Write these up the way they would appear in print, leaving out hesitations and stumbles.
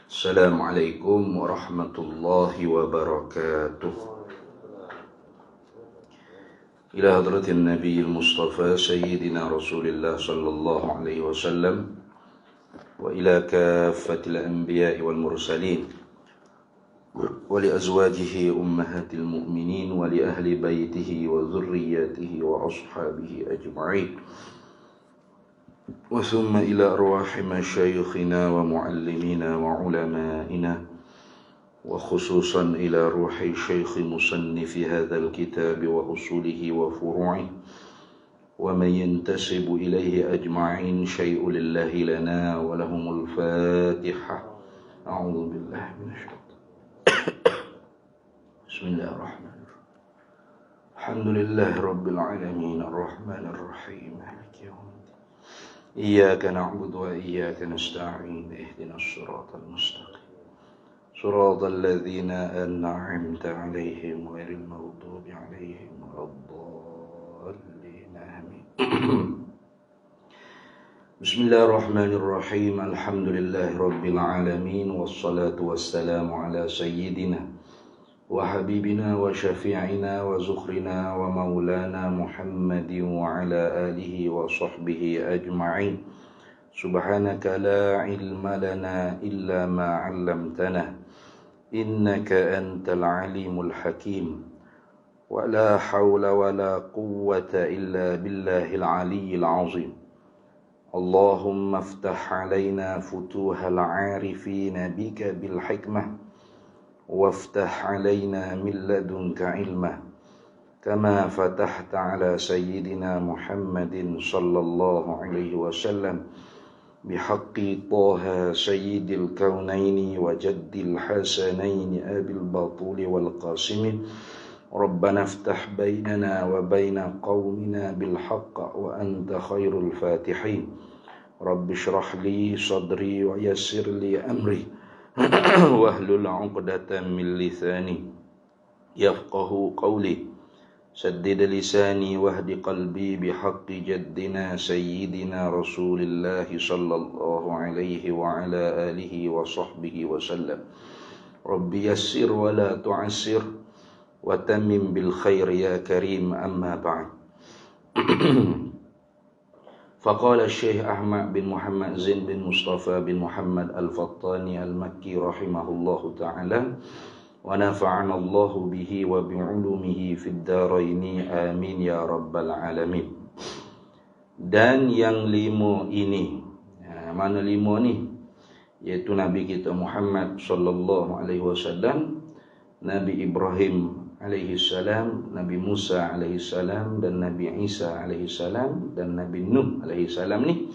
Assalamualaikum warahmatullahi wabarakatuh. Ila hadratin Nabi Mustafa Sayyidina Rasulillah sallallahu alaihi wasallam wa ila kaffatil anbiya'i wal mursalin wa li azwajihi ummahatil mu'minin wa li ahli baitihi wa dhurriyyatihi wa ashabihi ajma'in. وثم إلى أرواح مشايخنا ومعلمينا وعلمائنا وخصوصا إلى روح شيخ مصنف هذا الكتاب وأصوله وفروعه ومن ينتسب إليه أجمعين شيء لله لنا ولهم الفاتحة. أعوذ بالله من الشيطان. بسم الله الرحمن الرحيم. الحمد لله رب العالمين الرحمن الرحيم مالك يوم الدين إياك نعبد وإياك نستعين اهدنا الصراط المستقيم صراط الذين أنعمت عليهم غير المغضوب عليهم ولا الضالين آمين. بسم الله الرحمن الرحيم الحمد لله رب العالمين والصلاة والسلام على سيدنا وحبيبنا وشفيعنا وزخرنا ومولانا محمد وعلى آله وصحبه أجمعين. سبحانك لا علم لنا إلا ما علمتنا إنك أنت العليم الحكيم ولا حول ولا قوة إلا بالله العلي العظيم. اللهم افتح علينا فتوح العارفين بك بالحكمة وافتح علينا من لدنك علما كما فتحت على سيدنا محمد صلى الله عليه وسلم بحق طه سيد الكونين وجد الحسنين أبي البطول والقاسم. ربنا افتح بيننا وبين قومنا بالحق وأنت خير الفاتحين. رب اشرح لي صدري ويسر لي أمري wahlul 'uqdatam min lisani yafqahu qawli saddid lisani wahdi qalbi bihaqqi jaddina sayyidina Rasulillah sallallahu alaihi wa ala alihi wa sahbihi wa sallam. Rabbi yassir wa la tu'assir wa tammim bil khair ya karim amma ba'd. فقال الشيخ أحمد بن محمد زين بن مصطفى بن محمد الفطاني المكي رحمه الله تعالى ونفعنا الله به وبعلومه في الدارين آمين يا رب العالمين. Dan yang lima ini, mana lima ni? Iaitu Nabi kita Muhammad sallallahu alaihi wasallam, Nabi Ibrahim alaihi salam, Nabi Musa alaihi salam, dan Nabi Isa alaihi salam, dan Nabi Nuh alaihi salam ni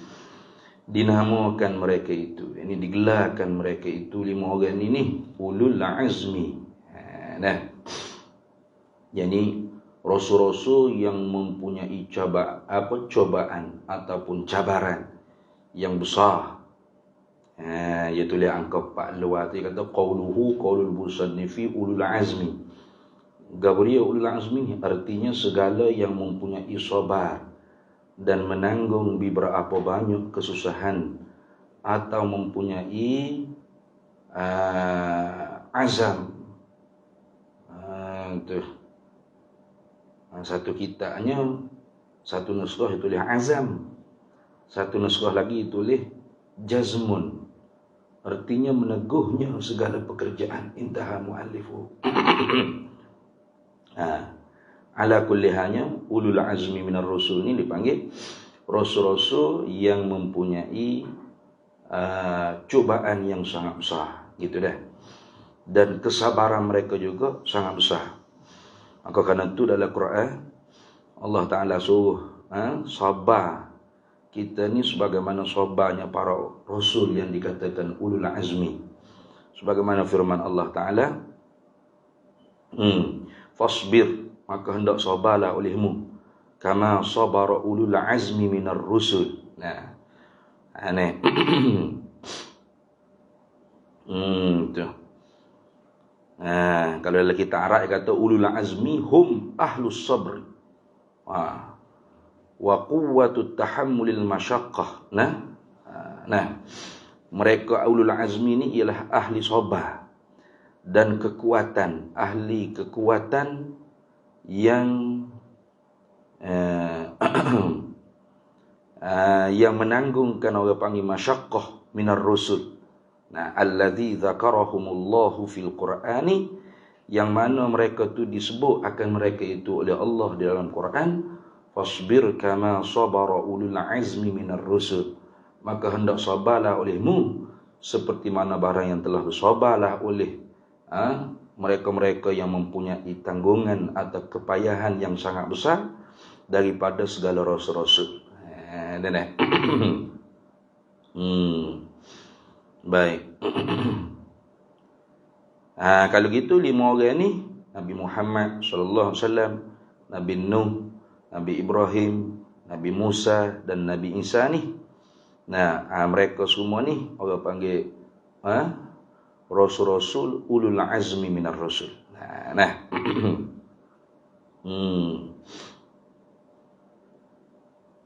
dinamakan mereka itu, ini digelarkan mereka itu lima orang ini ulul azmi. Nah, jadi rasul-rasul yang mempunyai cobaan ataupun cabaran yang besar. Iaitu angka 4 luar tadi kata qaulul musannifi ulul azmi. Gabriel ulul azmi artinya segala yang mempunyai sabar dan menanggung beberapa banyak kesusahan atau mempunyai azam. Satu kitabnya, satu naskah ditulis azam, satu naskah lagi ditulis jazmun, artinya meneguhnya segala pekerjaan. Intaha muallifu. Ala kulli hanya ulul azmi minar rusul ini dipanggil rasul-rasul yang mempunyai cobaan yang sangat besar, gitu dah. Dan kesabaran mereka juga sangat besar. Maka kerana itu dalam Quran Allah Ta'ala suruh sabar kita ni sebagaimana sabarnya para rasul yang dikatakan ulul azmi. Sebagaimana firman Allah Ta'ala, fasbir, maka hendak sabarlah olehmu kama sabara ulul azmi minar rusul. Nah, aneh. Tu. Kalau dalam kitab Arab kata ulul azmi hum ahlus sabr wa quwwatut tahammulil masyaqqah. Nah, mereka ulul azmi ini ialah ahli sabar dan kekuatan, ahli kekuatan yang yang menanggungkan orang panggil masyaqqah minar rusul. Nah, allazi dzakarahumullahu fil qur'ani, yang mana mereka tu disebut akan mereka itu oleh Allah di dalam Quran. Fasbir kama sabara ulul azmi minar rusul, maka hendak sabarlah olehmu seperti mana barang yang telah bersabarlah oleh mereka-mereka yang mempunyai tanggungan atau kepayahan yang sangat besar daripada segala rasul-rasul. Baik. Kalau gitu 5 orang ni, Nabi Muhammad sallallahu alaihi wasallam, Nabi Nuh, Nabi Ibrahim, Nabi Musa dan Nabi Isa ni. Nah, mereka semua ni orang panggil rasul-rasul ulul azmi minar rasul. Nah.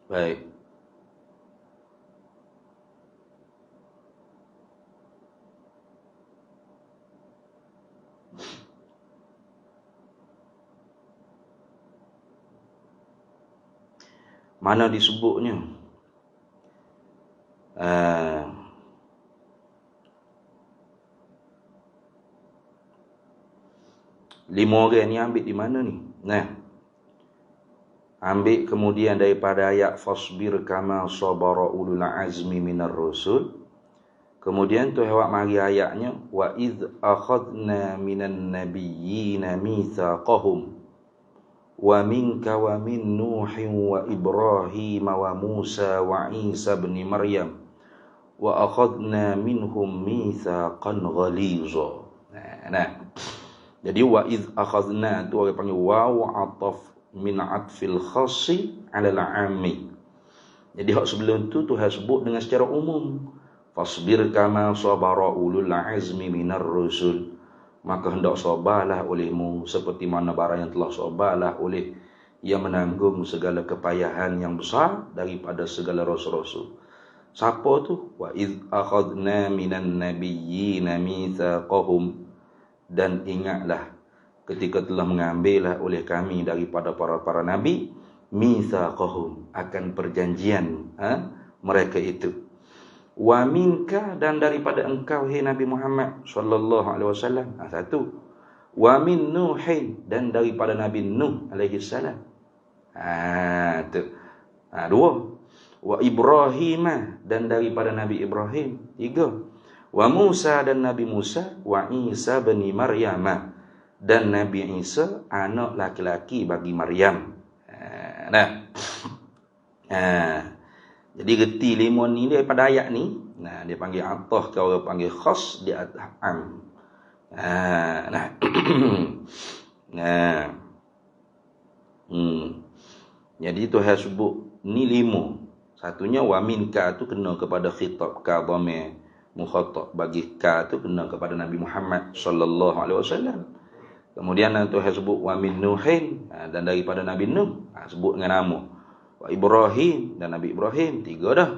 Baik. Mana disebutnya? 5 orang ni ambil di mana ni? Nah, ambil kemudian daripada ayat fasbir kama sabara ulul azmi minar rusul. Kemudian tu awak mari ayatnya wa idz akhadna minan nabiyyina mitsaqahum wa minka wa min Nuhin wa Ibrahim wa Musa wa Isa ibn Maryam wa akhadna minhum mitsaqan ghaliza. Nah, jadi wa idz akhadna tu orang panggil waw ataf min atfil khassi 'ala al-'ammi. Jadi hak sebelum tu Tuhan sebut dengan secara umum. Fasbir kama sabara ulul azmi minar rusul, maka hendak sabarlah olehmu seperti mana barang yang telah sabarlah oleh yang menanggung segala kepayahan yang besar daripada segala rasul-rasul. Siapa tu? Wa idz akhadna minan nabiyyina mitsaqahum, dan ingatlah ketika telah mengambillah oleh kami daripada para nabi mitsaqahum, akan perjanjian mereka itu. Wa minka, dan daripada engkau hai Nabi Muhammad sallallahu alaihi wasallam. Satu. Wa min Nuhin, dan daripada Nabi Nuh alaihi salam. Tu. 2. Wa Ibrahim, dan daripada Nabi Ibrahim. 3. Wa Musa, dan Nabi Musa. Wa Isa bin Maryam, dan Nabi Isa anak laki-laki bagi Maryam. Jadi reti 5 ni daripada ayat ni. Nah, dia panggil atah, ke orang panggil khas di atas am. Jadi Tuhan sebut ni 5. Satunya wa minka tu kena kepada khitab ka dhamir mukhatab, bagi ka tu kena kepada Nabi Muhammad sallallahu alaihi wasallam. Kemudian Tuhan sebut wa min Nuhin, dan daripada Nabi Nuh, sebut dengan nama. Wa Ibrahim, dan Nabi Ibrahim. 3 dah.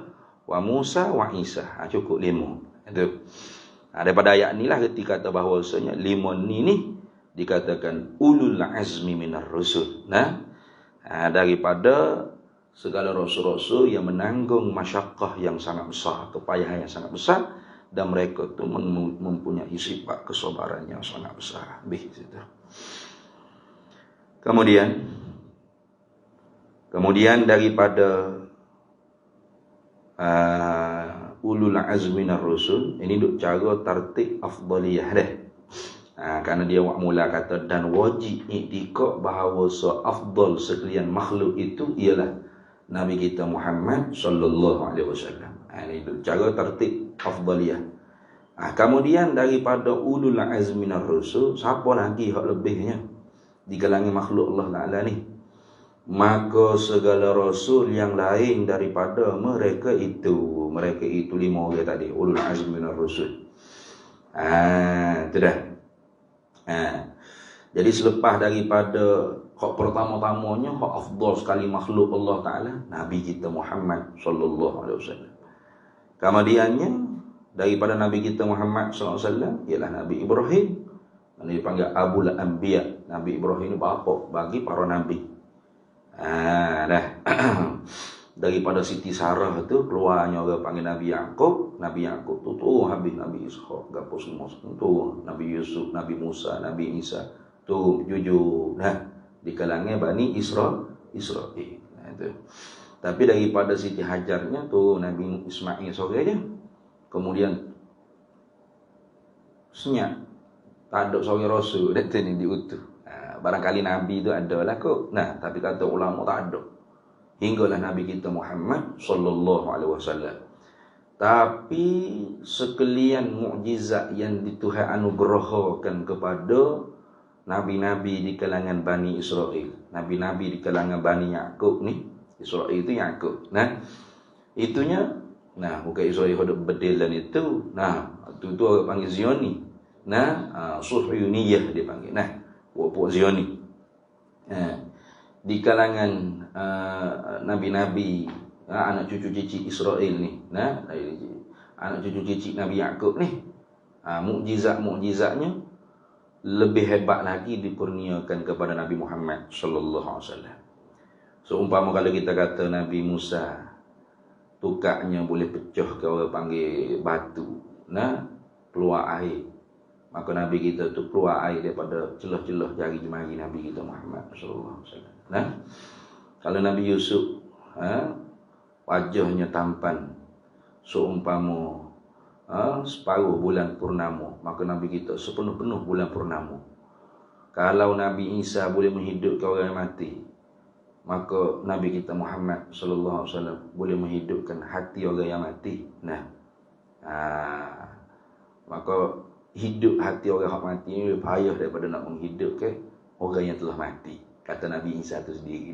Wa Musa wa Isa. Cukup 5. Itu. Daripada ayat ni lah reti kata bahawasanya 5 ni dikatakan ulul azmi minar rusul. Daripada segala rasul-rasul yang menanggung masyaqqah yang sangat besar, kepayahan yang sangat besar, dan mereka tu mempunyai sifat kesabaran yang sangat besar. Kemudian daripada ulul azmi minar rusul, ini duk cara tertib afdaliyah dah. Kerana dia mula kata dan wajib iktikad bahawa afdal sekalian makhluk itu ialah Nabi kita Muhammad sallallahu alaihi wasallam. Ini duk cara tertib afdaliyah. Kemudian daripada ulul azmi minar rusul, siapa lagi hak lebihnya di kalangan makhluk Allah Taala ni? Maka segala rasul yang lain daripada mereka itu 5 orang tadi, ulul azmi minar rusul. Itu dah. Jadi selepas daripada hak pertama-tamanya, hak afdal sekali makhluk Allah Taala, Nabi kita Muhammad sallallahu alaihi wasallam. Kemudiannya daripada Nabi kita Muhammad SAW ialah Nabi Ibrahim. Yang dipanggil Abul Anbiya. Nabi Ibrahim ni bapa bagi para nabi. Dah. Daripada Siti Sarah tu keluarnya orang panggil Nabi Yaqub. Nabi Yaqub tu habis Nabi Ishaq, gapo semua tu Nabi Yusuf, Nabi Musa, Nabi Isa. Tu jujur di kalangan Bani Israel. Itu. Tapi daripada Siti Hajarnya tu Nabi Ismail sore je. Kemudian senyap. Tak ada seorang rasul dah ni diutus. Barangkali Nabi tu ada lah kot. Tapi kata ulama tak ada. Hinggalah Nabi kita Muhammad sallallahu alaihi wasallam. Tapi sekalian mukjizat yang Tuhan anugerahkan kepada nabi-nabi di kalangan Bani Israel. Nabi-nabi di kalangan Bani Yaqub ni. Israel itu Yaqub. Itunya bukan Israel ada bedelan itu. Itu orang panggil Zioni. Suhyuniyah dia panggil. Puak-puak Zioni. Di kalangan nabi-nabi, anak cucu cicit Israel ni, anak cucu cicit Nabi Yaqub ni, mukjizat-mukjizatnya lebih hebat lagi dikurniakan kepada Nabi Muhammad sallallahu alaihi wasallam. Seumpama kalau kita kata Nabi Musa tukaknya boleh pecah ke orang panggil batu, keluar air. Maka Nabi kita tu keluar air daripada celah-celah jari jemari Nabi kita Muhammad sallallahu alaihi wasallam. Kalau Nabi Yusuf wajahnya tampan seumpama separuh bulan purnama, maka Nabi kita sepenuh-penuh bulan purnama. Kalau Nabi Isa boleh menghidupkan orang yang mati, maka Nabi kita Muhammad sallallahu alaihi wasallam boleh menghidupkan hati orang yang mati. Maka hidup hati orang yang mati ini lebih payah daripada nak menghidupkan orang yang telah mati. Kata Nabi Isa tu sendiri.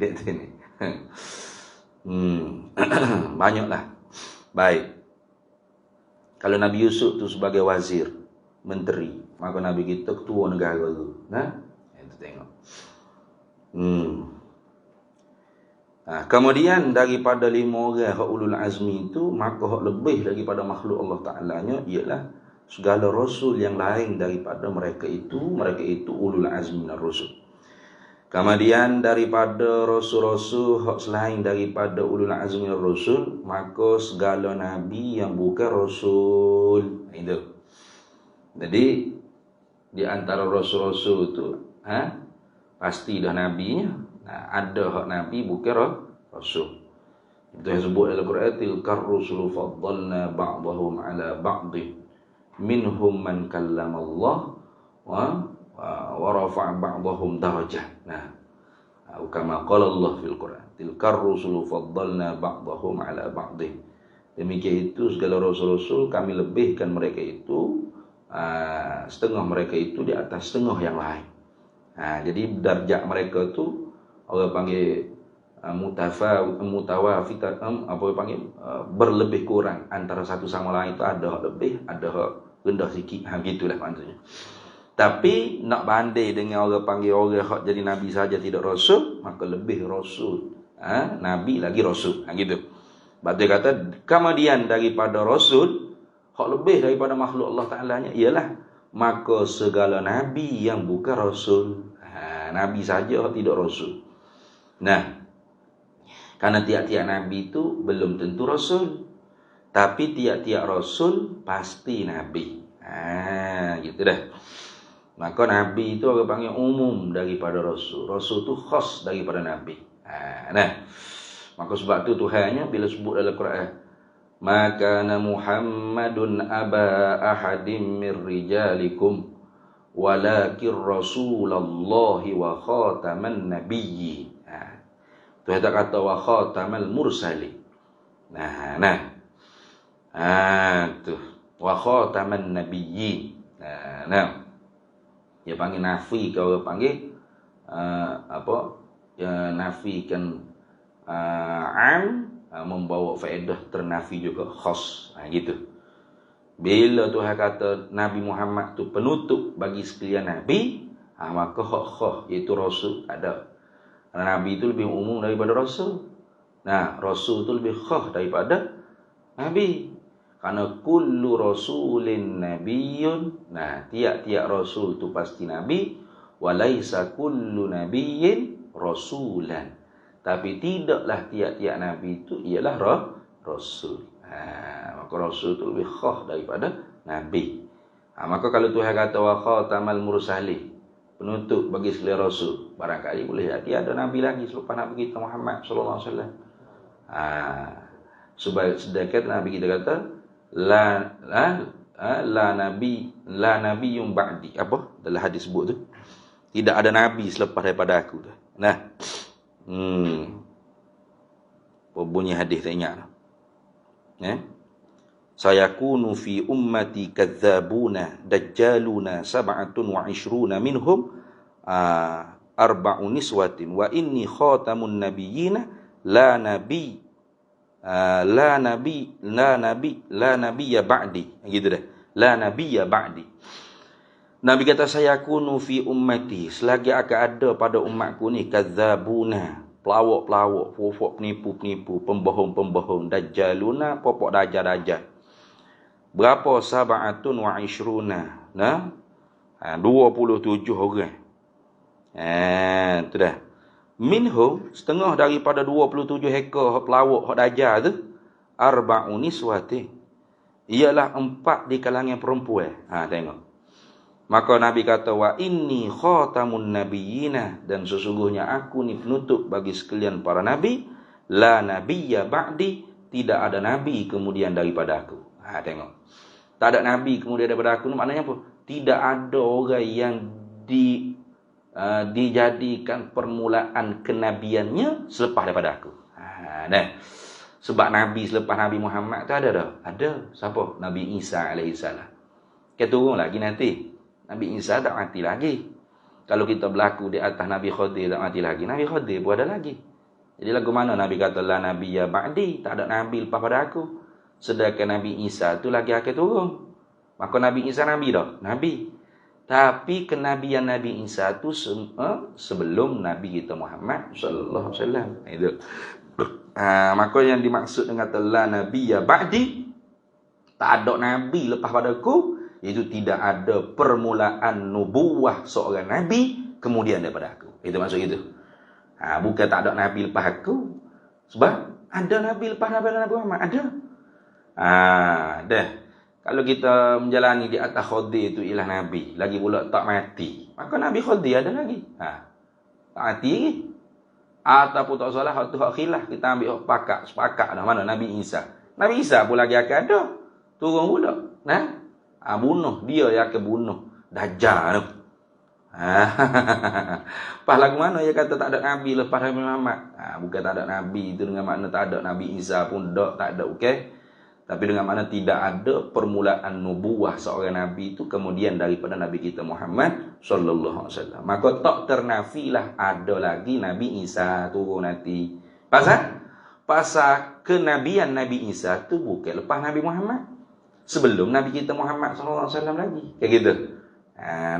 Banyaklah. Baik. Kalau Nabi Yusuf tu sebagai wazir, menteri, maka Nabi kita ketua negara tu. Itu tengok. Kemudian daripada 5 orang hak ulul azmi itu, maka hak lebih daripada makhluk Allah Ta'ala-nya ialah segala rasul yang lain daripada mereka itu ulul azmi minar rusul. Kemudian daripada rasul-rasul hak selain daripada ulul azmi minar rusul, maka segala nabi yang bukan rasul. Itu. Jadi di antara rasul-rasul itu pasti dah nabinya. Ada hak nabi bukan rasul. Itu yang sebut dalam Quran, tilkar rusulu faddalna ba'dahum ala ba'dih minhum man kallamallah wa rafa'a ba'dahum darajah. Kama qala Allah fil Quran, tilkar rusulu faddalna ba'dahum ala ba'dih. Demikian itu segala rasul-rasul kami lebihkan mereka itu, setengah mereka itu di atas setengah yang lain. Jadi darjat mereka itu orang panggil mutawafikat, berlebih kurang antara satu sama lain. Itu ada hak lebih, ada hak rendah sikit. Gitulah maksudnya. Tapi nak banding dengan orang panggil orang hak jadi nabi saja tidak rasul, maka lebih rasul. Nabi lagi rasul. Gitu. Sebab dia kata kemudian daripada rasul, hak lebih daripada makhluk Allah Ta'ala-nya ialah maka segala nabi yang bukan rasul. Nabi saja hak tidak rasul. Karena tiap-tiap nabi itu belum tentu rasul, tapi tiap-tiap rasul pasti nabi. Gitu dah. Maka nabi itu orang panggil umum daripada rasul. Rasul itu khas daripada nabi. Maka sebab tu Tuhannya bila sebut dalam Quran, maka Muhammadun aba ahadim mir rijalikum walakin rasulallahi wa khataman nabiyyi. Tuhan tak kata wa khatamal mursali. Tu wa khataman nabiyyi. Dia panggil nafi, kalau orang panggil nafikan membawa faedah ternafi juga khas. Gitu. Bila Tuhan kata Nabi Muhammad tu penutup bagi sekalian nabi, maka hak iaitu rasul ada. Karena nabi itu lebih umum daripada rasul. Rasul itu lebih khas daripada nabi. Karena kullu rasulin nabiyyun. Nah, tiap-tiap rasul tu pasti nabi. Walaisa kullu nabiyyin rasulan. Tapi tidaklah tiap-tiap nabi itu ialah rasul. Maka rasul itu lebih khas daripada nabi. Maka kalau Tuhan kata wa khatamal mursalin, penutup bagi segala rasul, barangkali boleh jadi ada nabi lagi selepas nabi kita Muhammad sallallahu alaihi wasallam. Sebab sedangkan nabi kita kata la nabi yung ba'di. Apa dalam hadis sebut tu? Tidak ada nabi selepas daripada aku tu. Nah. Apa bunyi hadis tak ingat. Sayakunu fi ummati kadzabuna dajjaluna 27 minhum arba'u niswatin wa inni khatamun nabiyyina la nabiyya ba'di. Gitu dah. La nabiyya ba'di. Nabi kata saya kunu fi ummati, selagi akan ada pada umatku ni kadzabuna, pelawak-pelawak, fofok penipu-penipu, pembohong-pembohong, dajjaluna, popok dajjal-dajjal. Berapa? 27. Nah, 27 orang. Tu dah. Minhum, setengah daripada 27 ekor pelawak hak dajjal tu, arba'u niswati, ialah 4 di kalangan perempuan. Tengok. Maka Nabi kata wa inni khatamun nabiyyina, dan sesungguhnya aku ni penutup bagi sekalian para nabi, la nabiyya ba'di, tidak ada nabi kemudian daripada aku. Tengok. Tak ada nabi kemudian daripada aku ni maknanya apa? Tidak ada orang yang dijadikan permulaan kenabiannya selepas daripada aku. Sebab nabi selepas Nabi Muhammad tu ada dah. Ada. Siapa? Nabi Isa alaihissalam. Kita turun lagi nanti. Nabi Isa tak mati lagi. Kalau kita berlaku di atas Nabi Khadir tak mati lagi, Nabi Khadir pun ada lagi. Jadi lagu mana Nabi kata la nabiyya ba'di, tak ada nabi lepas pada aku. Sedangkan Nabi Isa tu lagi akan turun. Maka Nabi Isa nabi dah, nabi. Tapi kenabian Nabi Isa tu sebelum Nabi kita Muhammad sallallahu alaihi wasallam. Itu. Maka yang dimaksud dengan la nabiyya ba'di, tak ada nabi lepas pada aku. Itu tidak ada permulaan nubuwah seorang nabi kemudian daripada aku. Itu maksud itu. Bukan tak ada nabi lepas aku. Sebab ada nabi lepas Nabi Muhammad. Ada. Dah. Kalau kita menjalani di atas Khadir itu ialah nabi. Lagi pula tak mati. Maka Nabi Khadir ada lagi. Tak mati lagi. Ataupun tak salah, hak tu hak khilaf. Kita ambil hak sepakat dah. Mana Nabi Isa. Nabi Isa pun lagi akan ada. Turun pula. Bunuh. Dia yang akan bunuh Dajjal tu. Pas lagu mana dia kata tak ada Nabi lepas Nabi Muhammad? Bukan tak ada Nabi itu dengan makna tak ada Nabi Isa pun tak ada, okey? Tapi dengan makna tidak ada permulaan nubuwah seorang Nabi itu kemudian daripada Nabi kita Muhammad sallallahu alaihi wasallam. Maka tak ternafilah ada lagi Nabi Isa turun nanti. Pasal kenabian Nabi Isa tu bukan lepas Nabi Muhammad. Sebelum Nabi kita Muhammad sallallahu alaihi wasallam lagi. Kayak gitu.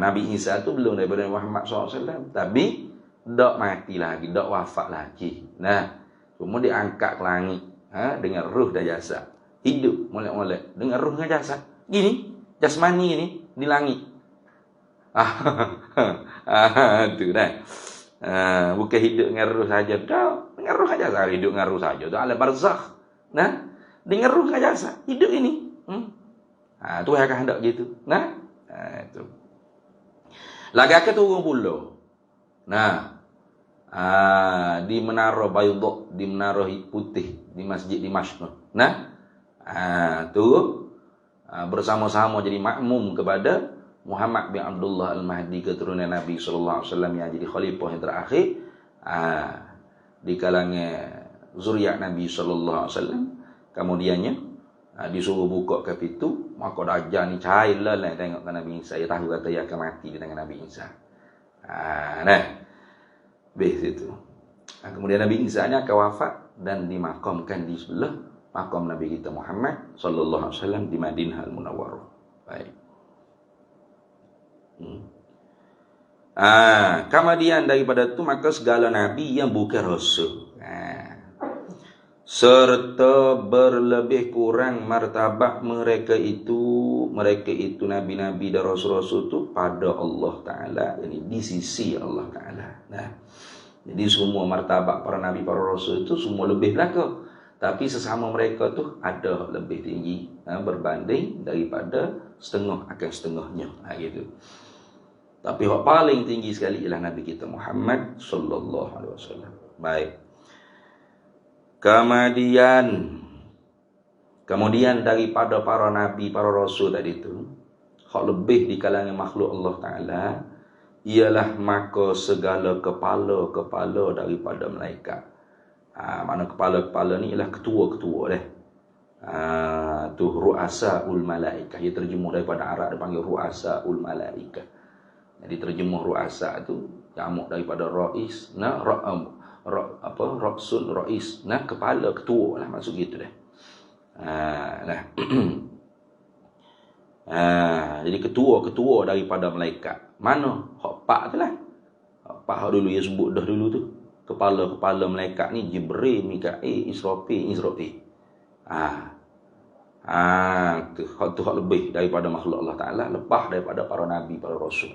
Nabi Isa tu belum daripada Muhammad sallallahu alaihi wasallam, tapi dak mati lagi, dak wafat lagi. Cuma diangkat ke langit dengan ruh dan jasad. Hidup molek-molek dengan ruh dan jasad. Gini, jasmani ni di langit. Tu dah. Bukan hidup dengan ruh saja, dak, dengan ruh saja. Hidup dengan ruh saja tu alam barzakh. Dengan ruh dan jasad hidup ini. Tuhan akan hendak gitu. Itu. Lagi akan turun pula. Di Menara Baydha, di Menara Putih, di Masjid Dimashq. Turun bersama-sama jadi makmum kepada Muhammad bin Abdullah Al-Mahdi, keturunan Nabi sallallahu alaihi wasallam yang jadi khalifah yang terakhir di kalangan zuriat Nabi sallallahu alaihi wasallam. Kemudiannya disuruh buka ke pintu, maka Dajjal ni cahaya lah tengok ke Nabi Isa. Dia tahu kata dia akan mati di tangan Nabi Isa. Bes itu. Kemudian Nabi Isa ni akan wafat dan dimakamkan di sebelah makam Nabi kita Muhammad sallallahu alaihi wasallam di Madinah Al-Munawwarah. Baik. Kemudian daripada itu maka segala nabi yang bukan rasul. serta berlebih kurang martabat mereka itu nabi-nabi dan rasul-rasul itu pada Allah Ta'ala, jadi di sisi Allah Ta'ala. Nah, jadi semua martabat para nabi, para rasul itu semua lebih belaka, tapi sesama mereka tu ada lebih tinggi berbanding daripada setengah akan setengahnya gitu. Tapi yang paling tinggi sekali ialah Nabi kita Muhammad sallallahu alaihi wasallam. Baik. Kemudian daripada para nabi, para rasul tadi itu, hak lebih di kalangan makhluk Allah Taala ialah maka segala kepala-kepala daripada malaikat. Mana kepala-kepala ni ialah ketua-ketua dah. Tu ru'asaul malaikah. Ia terjemuh daripada Arab, dia panggil ru'asaul malaikah. Jadi terjemuh ru'asa tu jamak daripada rais, ra'sul rais, kepala, ketua lah, maksud gitu dah. Jadi ketua-ketua daripada malaikat. Mana? Hak pak tu lah. Hak pak dulu dia sebut dah dulu tu. Kepala-kepala malaikat ni Jibril, Mikail, Israfil. Hak tu hak lebih daripada makhluk Allah Ta'ala, lepas daripada para nabi, para rasul.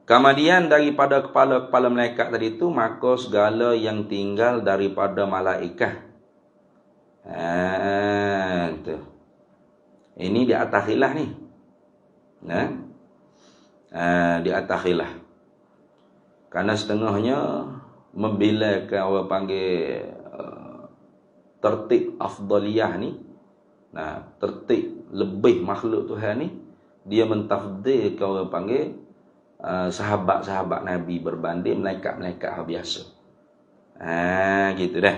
Kemudian daripada kepala-kepala malaikat tadi itu, maka segala yang tinggal daripada malaikat. Ini di atas khilaf ni. Di atas khilaf. Karena setengahnya membilakan orang panggil tertib afdaliyah ni. Tertib lebih makhluk Tuhan ni, dia mentafdilkan orang panggil sahabat-sahabat Nabi berbanding malaikat-malaikat biasa. Gitu dah.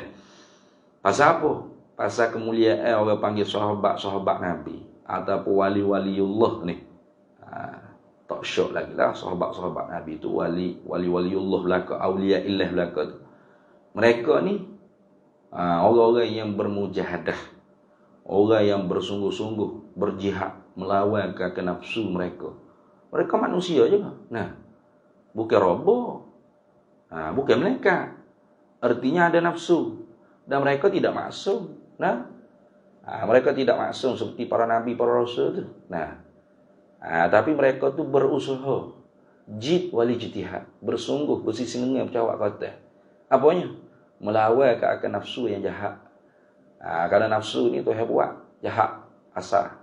Pasal apa? Pasal kemuliaan orang panggil sahabat-sahabat Nabi ataupun wali-waliullah ni. Tak syok lagi lah sahabat-sahabat Nabi tu wali-waliullah belaka, awliya illah belaka tu. Mereka ni orang-orang yang bermujahadah, orang yang bersungguh-sungguh berjihad melawan ke nafsu mereka. Mereka manusia juga. Bukan robot. Bukan malaikat. Artinya ada nafsu. Dan mereka tidak maksum. Mereka tidak maksum seperti para nabi, para rasul tu. Tapi mereka tu berusaha. Jid wal ijtihad. Bersungguh, bersising-singing macam awak kata. Apanya? Melawan ke akan nafsu yang jahat. Kerana nafsu ni tu buat jahat asal.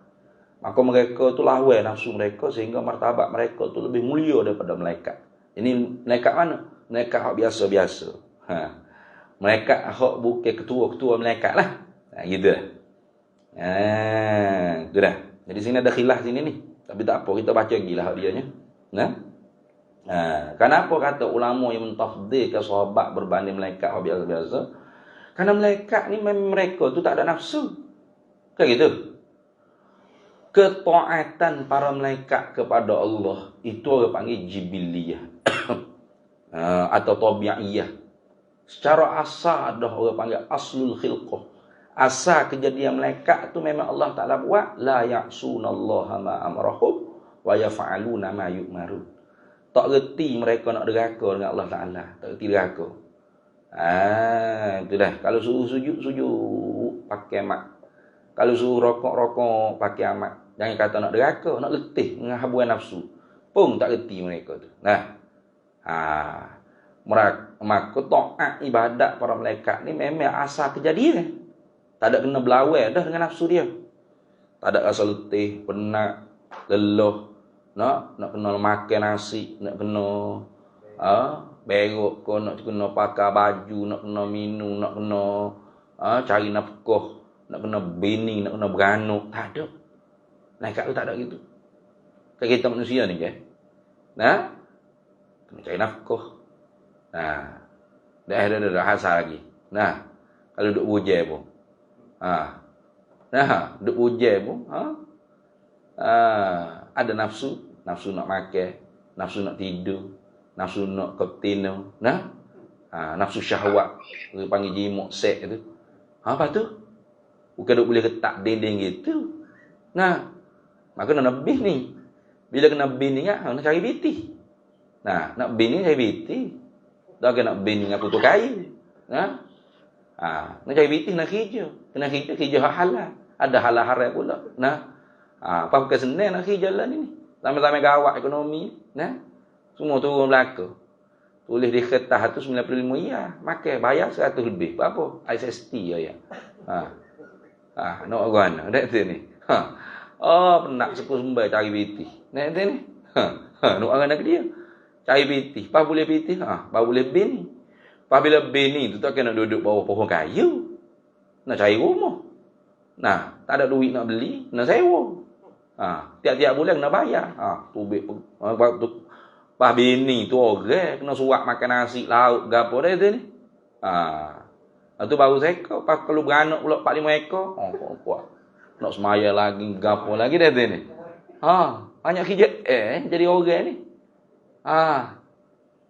Maka mereka tu lawan nafsu mereka sehingga martabat mereka tu lebih mulia daripada malaikat. Ini malaikat mana? Malaikat hak biasa-biasa. Malaikat hak bukan ketua-ketua malaikat lah. Gitu dah. Itu dah. Jadi sini ada khilaf sini ni. Tapi tak apa, kita baca lagi lah hak dianya. Kenapa kata ulama yang mentafdilkan sahabat berbanding malaikat hak biasa-biasa? Karena malaikat ni mereka tu tak ada nafsu. Kan gitu. Ketaatan para malaikat kepada Allah itu orang panggil jibiliyah atau tabi'iyah. Secara asal dah orang panggil aslul khilqah. Asal kejadian malaikat tu memang Allah Ta'ala buat. La ya'sunallaha ma amrahum wa yaf'aluna ma yu'marun. Tak reti mereka nak derhaka dengan Allah Ta'ala. Tak reti derhaka. Itu dah. Kalau suruh sujud pakai mak. Kalau suruh rokok pakai amat. Jangan kata nak derhaka, nak letih dengan habuan nafsu. Pun tak reti mereka tu. Maka taat ibadat para malaikat ni memang asal kejadian. Tak ada kena berlawan dah dengan nafsu dia. Tak ada rasa letih, penat, leluh, nak kena makan nasi, nak kena berok kau, nak kena pakai baju, nak kena minum, nak kena cari nafkah, nak kena bini, nak kena beranak. Tak ada. Malaikat tu tak ada gitu. Kan kita manusia ni kan. Kena cari nafkah. Dah hasal lagi. Kalau duduk hujan pun. Duduk hujan pun. Ada nafsu nak makan, nafsu nak tidur, nafsu nak ketino, nafsu syahwat, kita panggil jimuk seks tu. Apa tu? Bukan duk boleh ketak dinding gitu. Maka nak bin ni. Bila kena bin ni nak cari biti. Nak bin ni cari biti. Tak kena bin dengan putus kayu. Nah, nak cari biti nak kerja. Kena kerja hak halal. Ada halal haram pula. Nah, apa bukan senang nak kerja jalan ini. Sama-sama gawat ekonomi. Nah, semua turun belaka. Tulis di kertas tu 95 ya. Makan bayar 100 lebih. Apa? ISST ya. Nak orang nak tu ni. Penak sepuluh sembai cari biti. Nak tu ni. Nak orang nak dia. Cari biti. Pas boleh biti, pas boleh bin. Pas bila bin ni tu tak kena duduk bawah pohon kayu. Nak cari rumah. Nah, tak ada duit nak beli, nak sewa. Tiap-tiap bulan nak bayar. Tubik pas bini tu orang kena suap makan nasi lauk gapo dah tu ni. Tu baru seekor. Pas kalau beranak pula 4-5 ekor. Kuat. Nak semaya lagi gapo lagi dah tu ni. Banyak kerja jadi orang ni.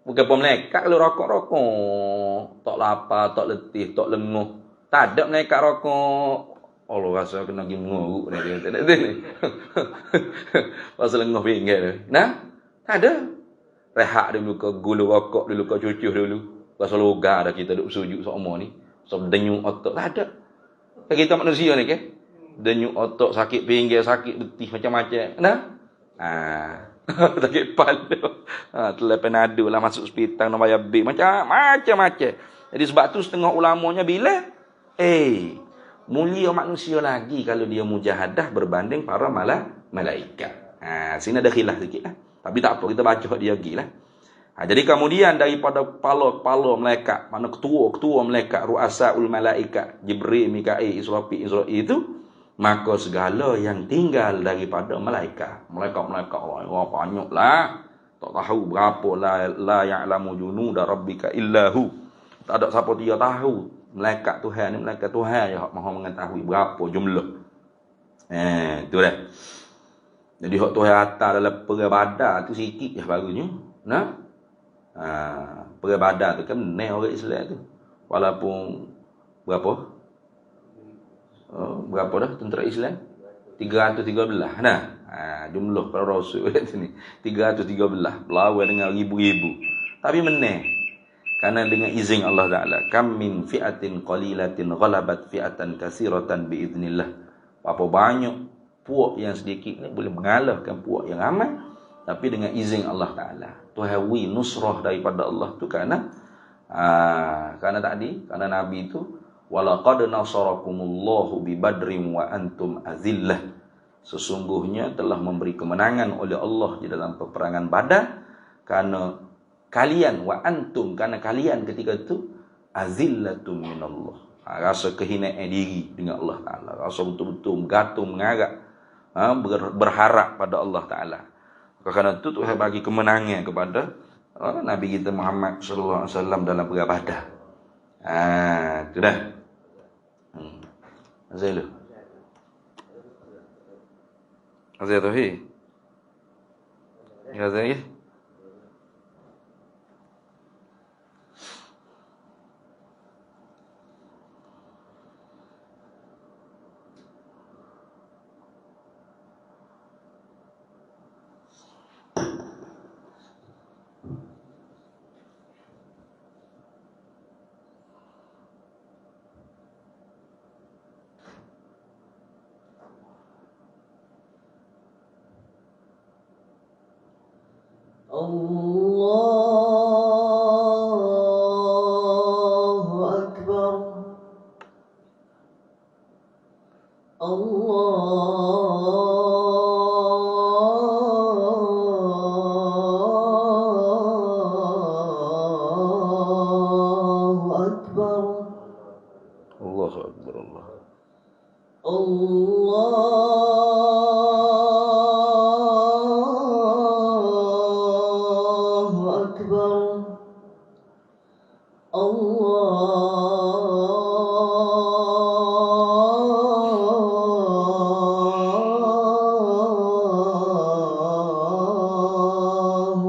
Bukan pemelekat kalau rokok-rokok. Tak lapar, tak letih, tak lenguh. Tak ada melekat rokok. Allah rasa kena pergi menguruk dia ni. Pasal lenguh pinggir tu. Nah, tak ada. Rehat dulu ke gulu rokok dulu ke cucuh dulu. Pasal logar dah kita duduk sujud sama ni. So denyut otak tak ada. Kita manusia ni ke? Denyut otak, sakit pinggir, sakit letih macam-macam. Nah. Sakit kepala. Telah penado lah masuk hospital nak bayar bil macam-macam. Jadi sebab tu setengah ulamanya bila mulia manusia lagi kalau dia mujahadah berbanding para malaikat. Sini ada khilaf sikit lah. Tapi tak apa, kita baca dia lagi lah. Jadi kemudian daripada kepala-kepala malaikat, mana ketua-ketua malaikat, ru'asaul malaikat, Jibril, Mikail, Israfil itu, maka segala yang tinggal daripada malaikat. Malaikat-malaikat Allah banyaklah. Tak tahu berapa la ya'lamu junuda rabbika illahu. Tak ada siapa dia tahu. Malaikat Tuhan ni malaikat Tuhan yang maha mengetahui berapa jumlah. Itu dah. Jadi hak Tuhan atas dalam perang Badar tu sikit je barunya. Nah. Perang Badar tu kan menang orang Islam tu. Walaupun berapa dah tentera Islam? 313. Nah, jumlah para rasul kat sini 313 berlawan dengan ribu-ribu. Tapi menang. Karena dengan izin Allah Taala, kam min fi'atin qalilatin ghalabat fi'atan katsiratan biiznillah. Apa banyak puak yang sedikit ni boleh mengalahkan puak yang ramai, tapi dengan izin Allah Taala. Tuhawi nusrah daripada Allah tu karena Nabi itu walaqad nasarakumullahu bi badrin wa antum azillah. Sesungguhnya telah memberi kemenangan oleh Allah di dalam peperangan Badar karena kalian karena kalian ketika itu azillatum minallah. Rasa kehinaan diri dengan Allah Taala, rasa betul-betul bergantung mengarap, berharap pada Allah Taala. Kerana itu Tuhan bagi kemenangan kepada Nabi kita Muhammad sallallahu alaihi wasallam dalam perang Badar. Itu dah. Azal. Azal tu hi. Ya Azal. Allahu Akbar. Allahu Akbar. Allahu Akbar Allah. Allahu Akbar. Allahu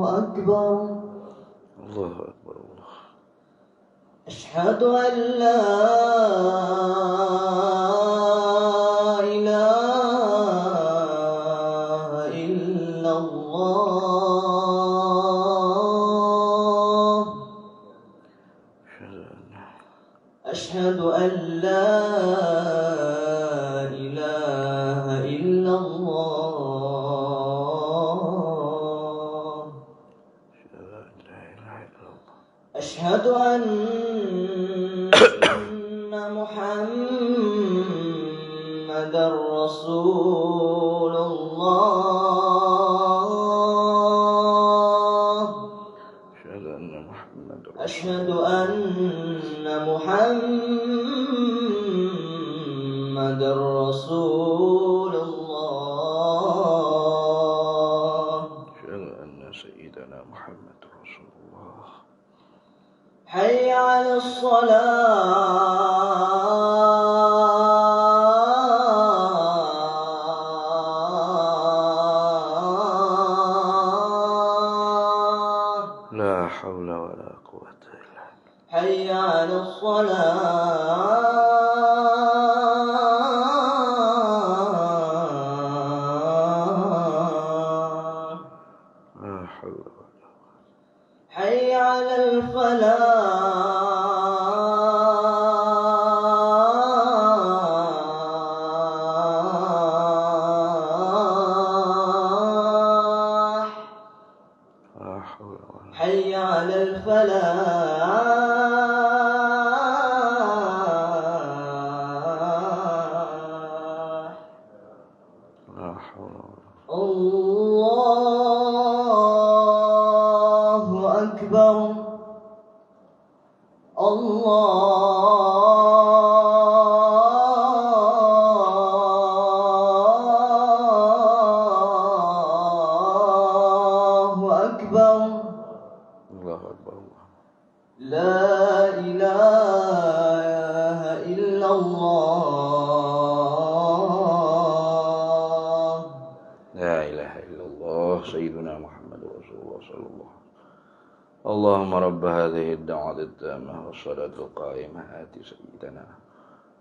Akbar. Allahu Akbar Allah. Asyhadu an la ilaha illallah. الله أشهد أن محمدا رسول الله أشهد أن محمدا رسول الله أشهد أن سيدنا محمد رسول الله حي على الصلاة لا حول ولا قوة إلا بالله حي على الصلاة لا حول ولا حي على الفلاح لا حول ولا حي على الفلاح لا حول ولا الله أكبر الله أكبر الله أكبر الله لا إله إلا الله لا إله إلا الله سيدنا محمد رسول الله صلى الله عليه وسلم اللهم رب هذه الدعوة التامة والصلاة القائمة آت سيدنا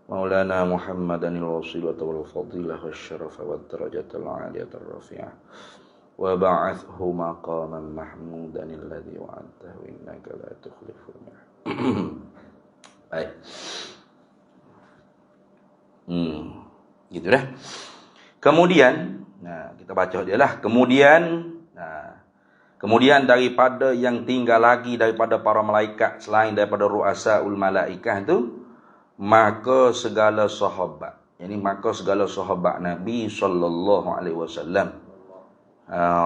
مولانا محمدا الوسيلة والفضيلة والشرف والدرجة العالية الرفيعة وبعثه مقاما محمودا الذي وعدته إنك لا تخلف الميعاد. Baik. Gitu dah. Kemudian, kita baca dia lah. Kemudian daripada yang tinggal lagi daripada para malaikat selain daripada ru'asaul malaikah itu, maka segala sahabat. Maka segala sahabat Nabi sallallahu alaihi wasallam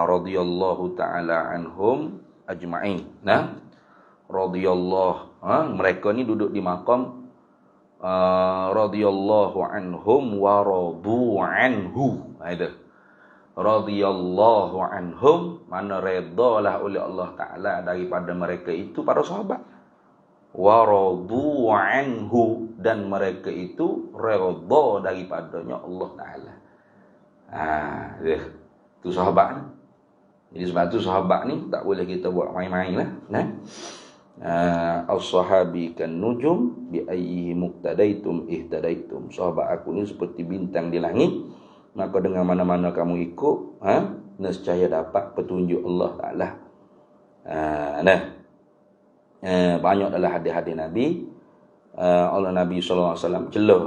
radhiyallahu taala anhum ajma'in. Radhiyallahu, mereka ni duduk di maqam radhiyallahu anhum wa radu anhu. Itu radhiyallahu anhum, mana redalah oleh Allah Ta'ala daripada mereka itu para sahabat. Wa radu anhu, dan mereka itu redha daripadanya Allah Ta'ala. Itu sahabat ni. Jadi sebab tu sahabat ni tak boleh kita buat main-main lah. As-sahabi kan nujum bi ayyihi muqtadaitum ihtadaitum. Sahabat aku ni seperti bintang di langit, maka dengan mana-mana kamu ikut, nescaya dapat petunjuk Allah Ta'ala. Banyak dalam hadis-hadis Nabi, Allah Nabi sallallahu alaihi wasallam celah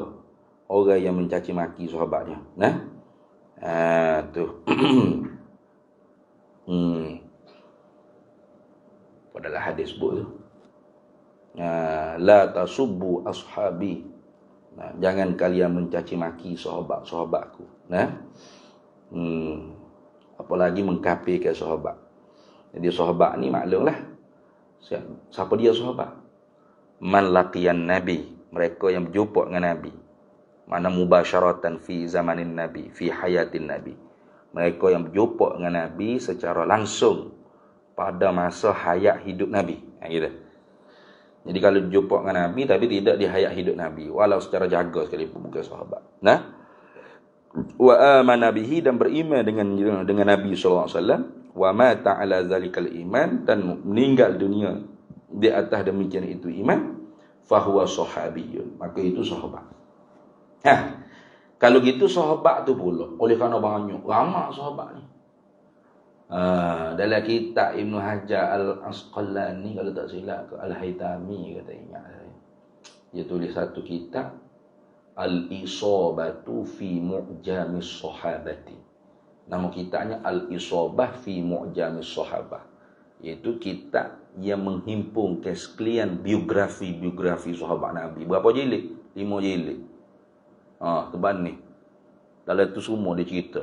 orang yang mencaci maki sahabatnya. Tu. Padalah hadis sebut tu. La tasubbu ashabi. Jangan kalian mencaci maki sahabat-sahabatku. Apalagi mengkafirkan sahabat. Jadi sahabat ni maklumlah. Siapa dia sahabat? Man laqiyan nabi, mereka yang berjumpa dengan Nabi. Mana mubasyaratan fi zamanin Nabi, fi hayatin Nabi. Mereka yang berjumpa dengan Nabi secara langsung pada masa hayat hidup Nabi. Gitu. Jadi kalau berjumpa dengan Nabi tapi tidak di hayat hidup Nabi, walau secara jaga sekalipun, bukan sahabat. Wa amana bihi, dan beriman dengan Nabi sallallahu alaihi wasallam, wa mata ala zalikal iman, dan meninggal dunia di atas demikian itu iman, fahuwa sahabiyun, maka itu sahabat. Kalau gitu sahabat tu pula, oleh kerana banyak ramai sahabat ni. Dalam kitab Ibn Hajar Al-Asqalani, kalau tak silap, Al-Haytami kata ingat saya, dia tulis satu kitab Al-Isabatu fi Mu'jamis Sahabati. Nama kitabnya Al-Isabah fi Mu'jamis Sahabah. Iaitu kitab yang menghimpunkan sekalian biografi sahabat Nabi. Berapa jilid? 5 jilid. Teban ni. Dalam tu semua dia cerita.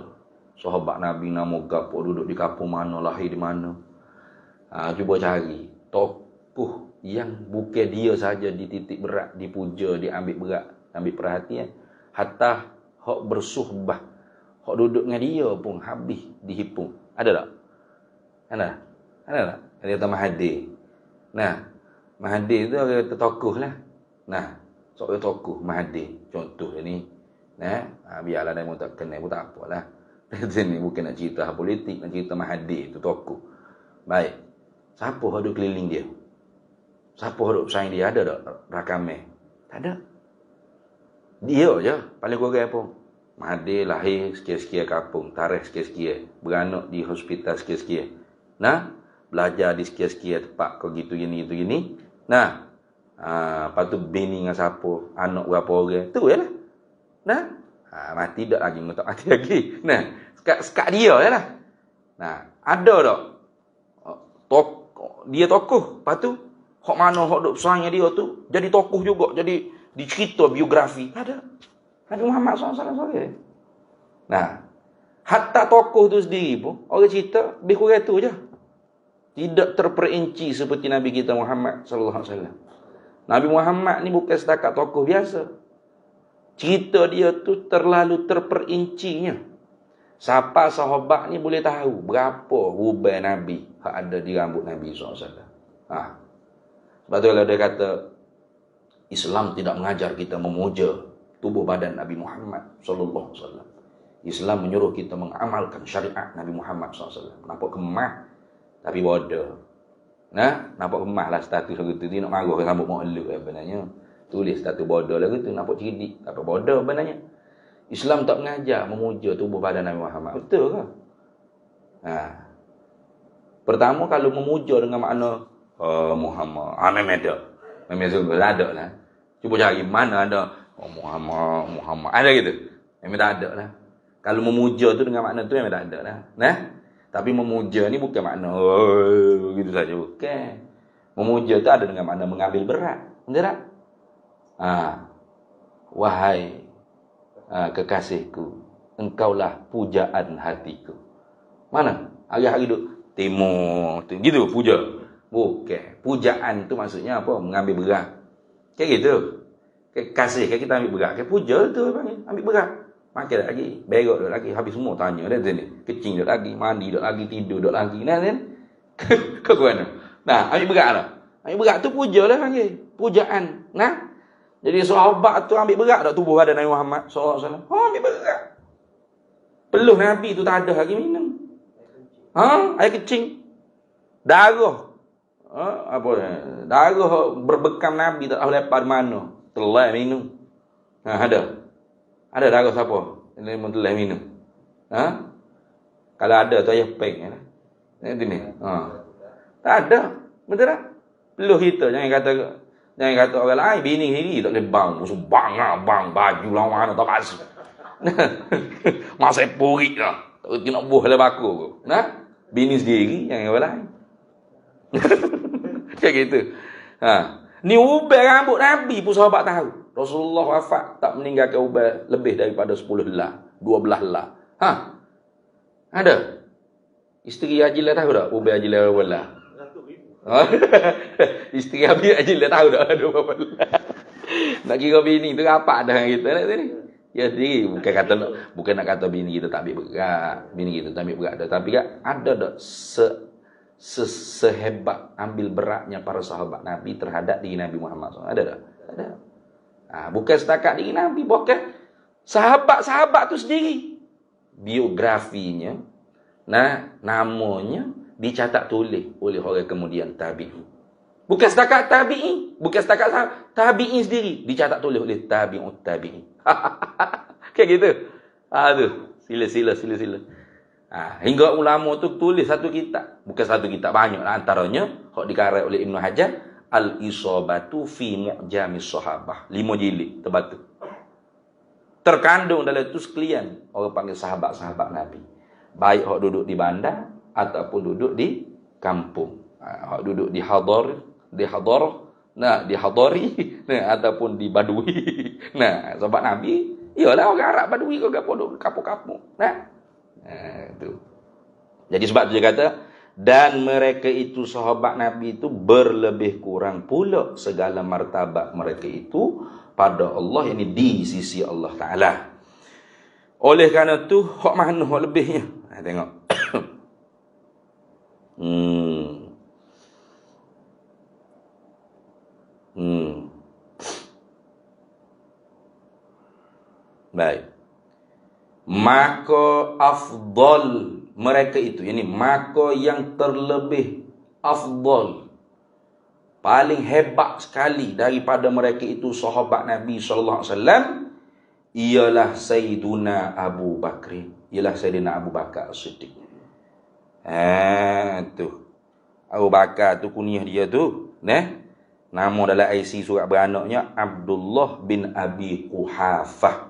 Sahabat Nabi nama gapo, duduk di kampung mana, lahir di mana. Cuba cari tokoh yang bukan dia saja dititik berat, dipuja, diambil berat, ambil perhatian. Hatta hak bersuhbah, hak duduk dengan dia pun habis dihipung. Ada tak? Ada tak? Dia kata Mahathir. Nah, Mahathir tu orang kata tokoh lah. Nah, seorang tokoh Mahathir. Contoh ni. Biarlah dia tak kenal pun tak apalah. Sini bukan nak cerita politik, nak cerita Mahathir tu tokoh. Baik. Siapa yang duduk keliling dia? Siapa yang duduk bersaing dia? Ada tak rakamnya? Tak ada. Dia je. Paling kurang apa? Mahathir lahir sekian-sekian kampung. Tarikh sekian-sekian. Beranak di hospital sekian-sekian. Nah, belajar di sekian-sekian tempat kau gitu gini. Nah, lepas tu bini dengan siapa? Anak berapa orang? Tu je lah. Nah, mati tak lagi, tak mati lagi. Nah, sekat dia je lah. Nah, ada tak? Dia tokoh. Lepas tu, hak mana hak duk besarnya dia tu, jadi tokoh juga. Jadi, dicerita biografi. Ada. Nabi Muhammad SAW. Nah, hatta tokoh tu sendiri pun, orang cerita, lebih kurang tu je. Tidak terperinci seperti Nabi kita Muhammad SAW. Nabi Muhammad ni bukan setakat tokoh biasa. Cerita dia tu terlalu terperincinya. Siapa sahabat ni boleh tahu berapa uban Nabi yang ada di rambut Nabi SAW. Sebab tu kalau dia kata Islam tidak mengajar kita memuja tubuh badan Nabi Muhammad SAW. Islam menyuruh kita mengamalkan syariat Nabi Muhammad SAW. Nampak kemah tapi bodoh. Nampak kemah lah status lagu tu. Dia nak marah ke rambut makhluk sebenarnya. Tulis status bodoh lagu tu. Nampak cerdik. Nampak bodoh sebenarnya. Islam tak mengajar memuja tubuh badan Nabi Muhammad. Betul ke? Pertama kalau memuja dengan makna Muhammad. Memang ada. Memang sungguh ada lah. Cuba cari mana ada Muhammad. Ada gitu? Memang tak ada lah. Kalau memuja tu dengan makna tu memang tak ada lah. Tapi memuja ni bukan makna gitu saja. Bukan. Memuja tu ada dengan makna mengambil berat. Betul tak? Wahai kekasihku, engkaulah pujaan hatiku. Mana? Hari-hari duduk timur tu. Gitu puja. Bukan. Pujaan tu maksudnya apa? Mengambil berat. Kayak gitu. Kasih kita ambil berat. Kayak puja tu ambil berat. Makan dah lagi, berok dah lagi, habis semua tanya dah sini. Kecing dah lagi, mandi dah lagi, tidur dah lagi. Kau mana? Nah, ambil berat dah. Ambil berat tu puja lah panggil. Pujaan. Jadi sahabat tu ambil berat dah tubuh badan Nabi Muhammad SAW. Ambil berat. Peluh Nabi tu tak ada lagi minum. Air kecing. Darah. Darah berbekam Nabi tak tahu lepas mana. Telah minum. Ada. Ada darah siapa? Ini telah minum. Kalau ada tu ayah peng. Ni. Tak ada. Betul tak? Peluh kita. Jangan kata orang lain. Bini sendiri tak boleh bang baju lawan tak kasih. Masa purik lah. Tak kerti nak buah dalam aku. Bini sendiri. Jangan orang lain. Kayak gitu. Ni ubat rambut Nabi pun sahabat tahu. Rasulullah wafat tak meninggalkan ubat lebih daripada 10 helai, 12 helai. Ada. Isteri Haji lah tahu tak ubat Haji lah berapa helai? Isteri Haji lah tahu tak ada berapa helai? Nak kira bini tu rapat dah kita nak sini. Ya sendiri bukan nak kata bini kita tak ambil berat. Bini kita tak ambil berat dah, tapi kan ada tak sehebat ambil beratnya para sahabat Nabi terhadap diri Nabi Muhammad SAW. Ada tak? Ada. Bukan setakat diri Nabi, bukan sahabat-sahabat tu sendiri. Biografinya, namanya dicatat tulis oleh orang kemudian tabi'in. Bukan setakat tabi'in, bukan setakat tabi'in sendiri dicatat tulis oleh tabi'ut tabi'in. Kayak gitu. Sila. Hingga ulama tu tulis satu kitab, bukan satu kitab, banyak lah antaranya hak dikarang oleh Ibnu Hajar, Al-Isabatu fi Mu'jamis Sahabah, 5 jilid tebal tu. terkandung dalam itu sekalian orang panggil sahabat-sahabat Nabi. Baik hak duduk di bandar ataupun duduk di kampung. Hak duduk di hadarah, di hadari, ataupun di badui. Sahabat Nabi, iyalah orang Arab badui kau gapo duduk kampung-kampung. Itu. Jadi sebab dia kata, dan mereka itu sahabat Nabi itu berlebih kurang pula segala martabat mereka itu pada Allah, yakni di sisi Allah Ta'ala. Oleh kerana tu, hak mana hak lebihnya? Tengok. Baik. Maka afdal mereka itu, yakni maka yang terlebih afdal, paling hebat sekali daripada mereka itu sahabat Nabi sallallahu alaihi wasallam ialah Sayyiduna Abu Bakr, ialah Sayyidina Abu Bakar As-Siddiq. Tu Abu Bakar tu kunyah dia tu, nama dalam IC surat beranaknya Abdullah bin Abi Quhafah.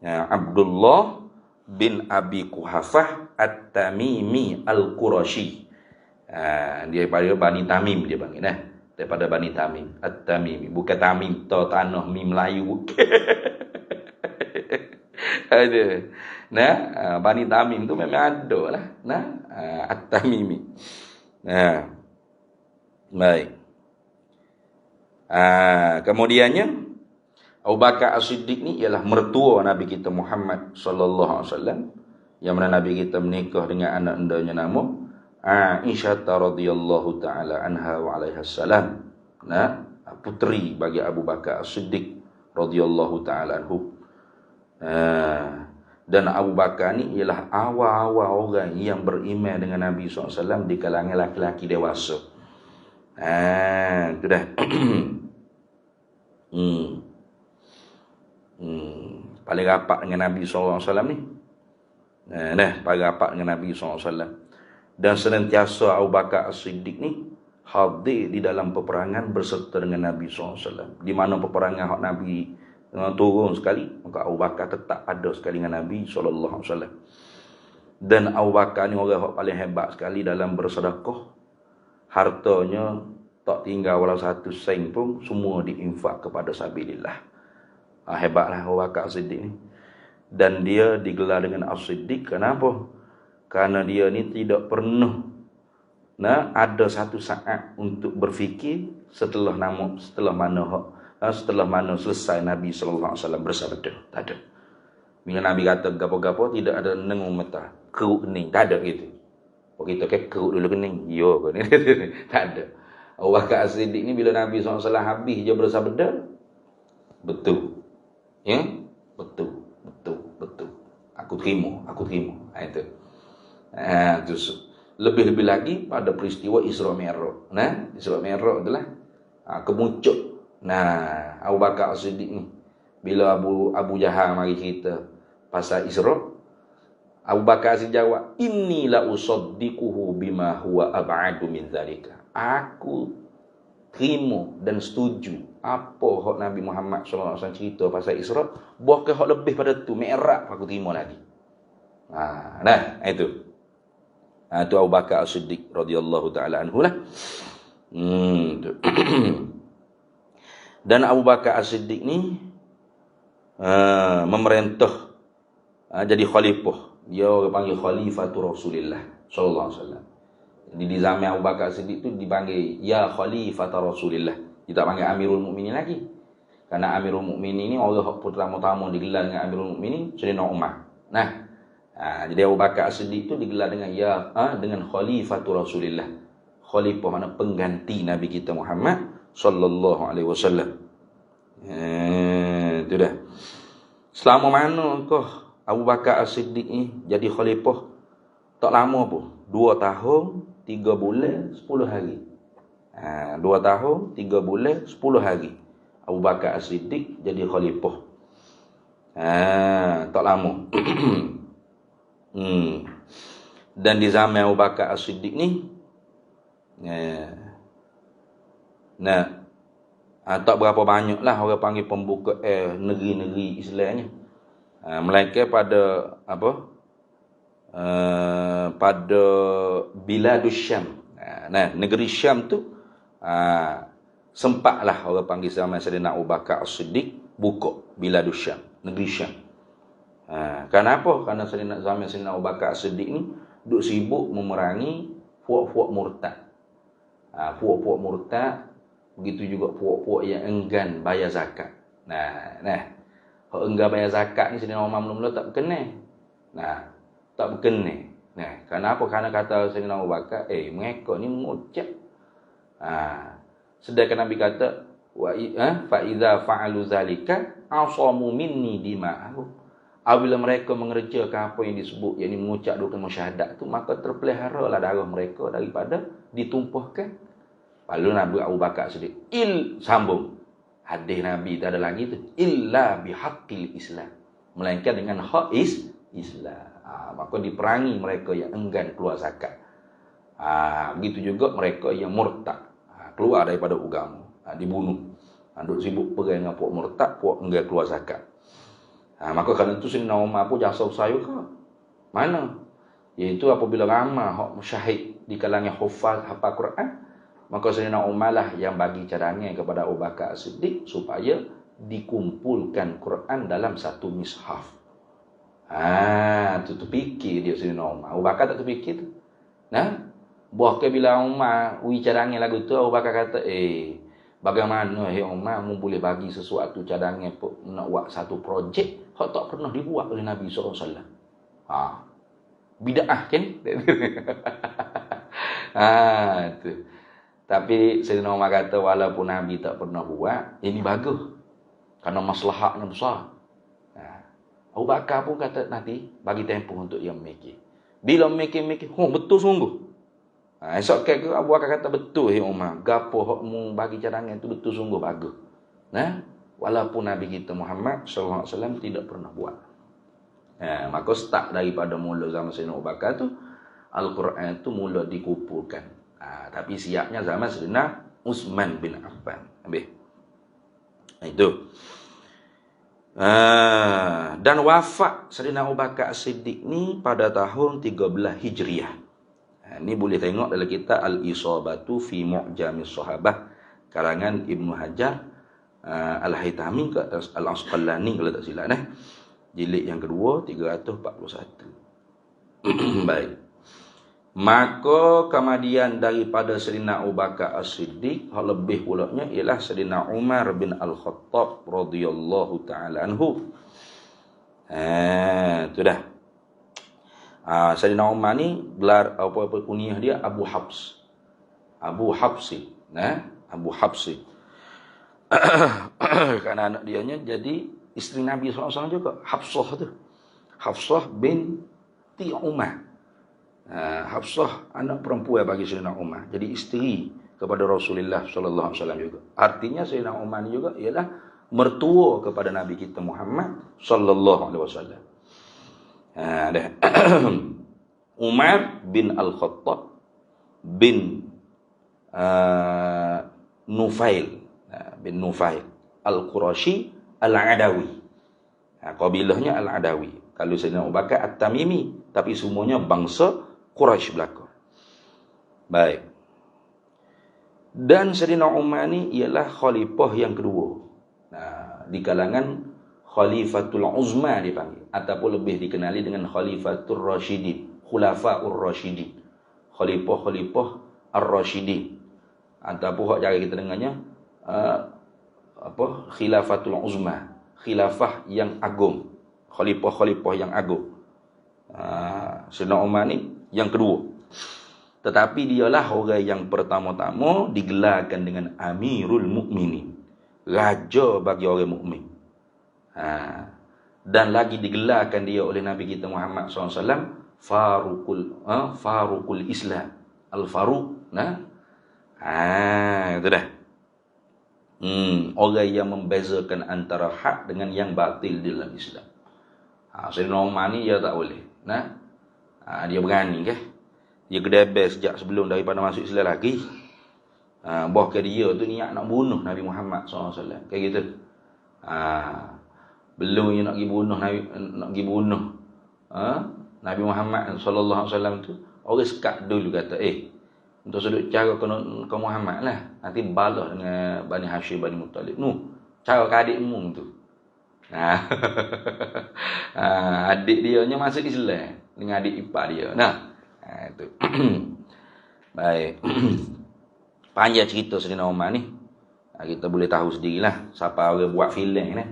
Abdullah bin Abi Quhafah At-Tamimi Al-Qurashi. Dia daripada Bani Tamim dia panggil, daripada Bani Tamim, At-Tamimi, bukan Tamim tanah mim Melayu. Ada. Bani Tamim tu memang ada lah. At-Tamimi. Baik. Kemudiannya Abu Bakar As-Siddiq ni ialah mertua Nabi kita Muhammad sallallahu alaihi wasallam, yang mana Nabi kita menikah dengan anak endanya nama Aisyah radhiyallahu taala anha wa alaiha salam. Puteri bagi Abu Bakar As-Siddiq radhiyallahu taala anhu. Dan Abu Bakar ni ialah awal-awal orang yang beriman dengan Nabi SAW di kalangan laki-laki dewasa. Itu dah. Paling rapat dengan Nabi SAW ni. Paling rapat dengan Nabi SAW. Dan senantiasa Abu Bakar As-Siddiq ni hadir di dalam peperangan berserta dengan Nabi SAW. Di mana peperangan hak Nabi turun sekali, maka Abu Bakar tetap ada sekali dengan Nabi SAW. Dan Abu Bakar ni orang yang paling hebat sekali dalam bersedekah. Hartanya tak tinggal walau satu sen pun, semua diinfak kepada sabilillah. Hebatlah Abu Bakar As-Siddiq ni. Dan dia digelar dengan As-Siddiq. Kenapa? Karena dia ni tidak pernah ada satu saat untuk berfikir setelah mana selesai Nabi sallallahu alaihi wasallam bersabda. Tak ada. Bila Nabi kata gapo-gapo, tidak ada nengung mata, keruk kening, tak ada gitu. Kalau kita keruk dulu kening, yo kan. Tak ada. Abu Bakar As-Siddiq ni bila Nabi sallallahu alaihi wasallam habis je bersabda, betul. Ya? Betul. Aku terima. Itu. Terus lebih-lebih lagi pada peristiwa Isra Mi'raj. Isra Mi'raj itulah kemuncak. Abu Bakar As-Siddiq ni bila Abu Jahal mari cerita pasal Isra, Abu Bakar As-Siddiq jawab, inni la usaddiquhu bima huwa ab'adu min zalika. Aku terima dan setuju apa hak Nabi Muhammad sallallahu alaihi wasallam cerita pasal Isra, bahkan hak lebih pada tu Mi'raj aku terima lagi. Itu. Itu Abu Bakar As-Siddiq radhiyallahu taala anhu lah. Dan Abu Bakar As-Siddiq ni memerintah jadi khalifah. Dia orang panggil Khalifatul Rasulillah sallallahu alaihi wasallam. Jadi di zaman Abu Bakar As-Siddiq tu dipanggil ya Khalifatul Rasulillah. Dia tak panggil Amirul Mukminin lagi. Karena Amirul Mukminin ni orang pertama-tama digelar dengan Amirul Mukminin Sayyidina Umar. Jadi Abu Bakar As-Siddiq tu digelar dengan dengan Khalifatul Rasulillah. Khalifah mana pengganti Nabi kita Muhammad sallallahu alaihi wasallam. Itu dah. Selama mana kau Abu Bakar As-Siddiq ni jadi khalifah? Tak lama pun. 2 tahun, 3 bulan, 10 hari. 2 tahun, 3 bulan, 10 hari. Abu Bakar As-Siddiq jadi khalifah. Tak lama. Dan di zaman Abu Bakar As-Siddiq ni Tak berapa banyak lah orang panggil pembuka negeri-negeri Islamnya. Melainkan pada pada Biladus Syam. Nah, negeri Syam tu sempatlah orang panggil zaman Sayyidina Abu Bakar As-Siddiq buka Biladus Syam, negeri Syam. Kenapa? Kerana zaman Sayyidina Abu Bakar As-Siddiq ni duk sibuk memerangi puak-puak murtad. Puak-puak murtad, begitu juga puak-puak yang enggan bayar zakat. Nah, kalau enggan bayar zakat ni Sayyidina Umar mula-mula tak berkenan. Tak berkenan. Kenapa? Kerana kata Sayyidina Abu Bakar, mereka ni mengucap. Sedangkan Nabi kata, fa idza fa'alu zalika asamu minni dima'ahum. Apabila mereka mengerjakan apa yang disebut, yakni mengucap dua kalimah syahadat tu, maka terpeliharalah darah mereka daripada ditumpahkan. Lalu Nabi Abu Bakar Siddiq sambung. Hadis Nabi tak ada lagi tu. Illa bihaqqil Islam. Melainkan dengan hak Islam. Maka diperangi mereka yang enggan keluar zakat. Begitu juga mereka yang murtad. Keluar daripada agama. Dibunuh. Duk sibuk perang dengan puak murtad, puak enggan keluar zakat. Maka kerana itu Sayyidina Umar pun jasa usaha juga. Mana? Iaitu apabila ramai hak syahid di kalangan hufaz hafal Quran, maka Sayyidina Umar lah yang bagi cadangan kepada Abu Bakar As-Siddiq supaya dikumpulkan Quran dalam satu mishaf. Tu fikir dia Sayyidina Umar. Abu Bakar tak terfikir tu. Bahkan bila Umar cadangan lagu tu, Abu Bakar kata, bagaimana Umar mu boleh bagi sesuatu cadangan nak buat satu projek hak tak pernah dibuat oleh Nabi SAW. Bid'ah kan? Tu. Tapi Sayyidina Umar kata walaupun Nabi tak pernah buat, ini bagus. Kerana maslahatnya besar. Abu Bakar pun kata nanti bagi tempoh untuk dia memikir. Bila memikir, betul sungguh. Esok ke Abu Bakar kata betul Umar. Gapo hokmu bagi cadangan itu betul sungguh bagus. Walaupun Nabi kita Muhammad SAW tidak pernah buat. Maka start daripada mula zaman Sayyidina Abu Bakar tu, Al-Quran tu mula dikumpulkan. Tapi siapnya zaman Sayyidina Utsman bin Affan. Habis. Itu. Dan wafat Sayyidina Abu Bakar As-Siddiq ni pada tahun 13 Hijriah. Ini boleh tengok dalam kitab Al-Isabatu fi Mu'jamis Sahabah karangan Ibnu Hajar Al-Haytami ke Al-Asqalani kalau tak silap jilid yang kedua 341. Baik. Maka kemudian daripada Sayyidina Abu Bakar As-Siddiq lebih pulaknya ialah Sayyidina Umar bin Al-Khattab radhiyallahu taala anhu. Itu dah. Sayyidina Umar ni gelar apa kunyah dia Abu Habs. Abu Habsi, Abu Habsi. Karena anak dianya jadi isteri Nabi SAW juga, Hafsah tu. Hafsah binti Umar. Hafsah anak perempuan bagi Sayyidina Umar, jadi isteri kepada Rasulullah sallallahu alaihi wasallam juga. Artinya Sayyidina Umar ni juga ialah mertua kepada Nabi kita Muhammad sallallahu alaihi wasallam. Umar bin Al-Khattab bin Nufail bin Nufail Al-Qurashi Al-Adawi. Kabilahnya Al-Adawi. Kalau Sayyidina Abu Bakar At-Tamimi, tapi semuanya bangsa Quraisy belaka. Baik. Dan Sayyidina Umar ni ialah khalifah yang kedua. Di kalangan Khalifatul Uzma dipanggil, ataupun lebih dikenali dengan Khalifatul Rashidin, Khulafaur Rashidin, Khalifah Ar-Rashidin, ataupun hak cara kita dengarnya Khilafatul Uzma, khilafah yang agung, khalifah yang agung. Sayyidina Umar ni yang kedua. Tetapi dialah orang yang pertama-tama digelarkan dengan Amirul Mukminin, raja bagi orang mukmin. Dan lagi digelarkan dia oleh Nabi kita Muhammad SAW Faruqul Islam, Al-Faruq. Itu dah. Orang yang membezakan antara hak dengan yang batil dalam Islam. Sayyidina Umar ni dia tak boleh. Dia berani ke? Dia kedebel sejak sebelum daripada masuk Islam lagi. Bahkan dia tu niat nak bunuh Nabi Muhammad SAW. Kayak gitu. Belum dia nak pergi bunuh Nabi Muhammad SAW tu, orang sekat dulu kata, untuk sudut cara kau Muhammad lah, nanti balas dengan Bani Hashim, Bani Muttalib. Cara ke adikmu tu. Adik dia nya masuk Islam dengan adik ipar dia. Itu. Baik. Panjang cerita Sayyidina Umar ni. Kita boleh tahu sendirilah siapa orang buat filem ni.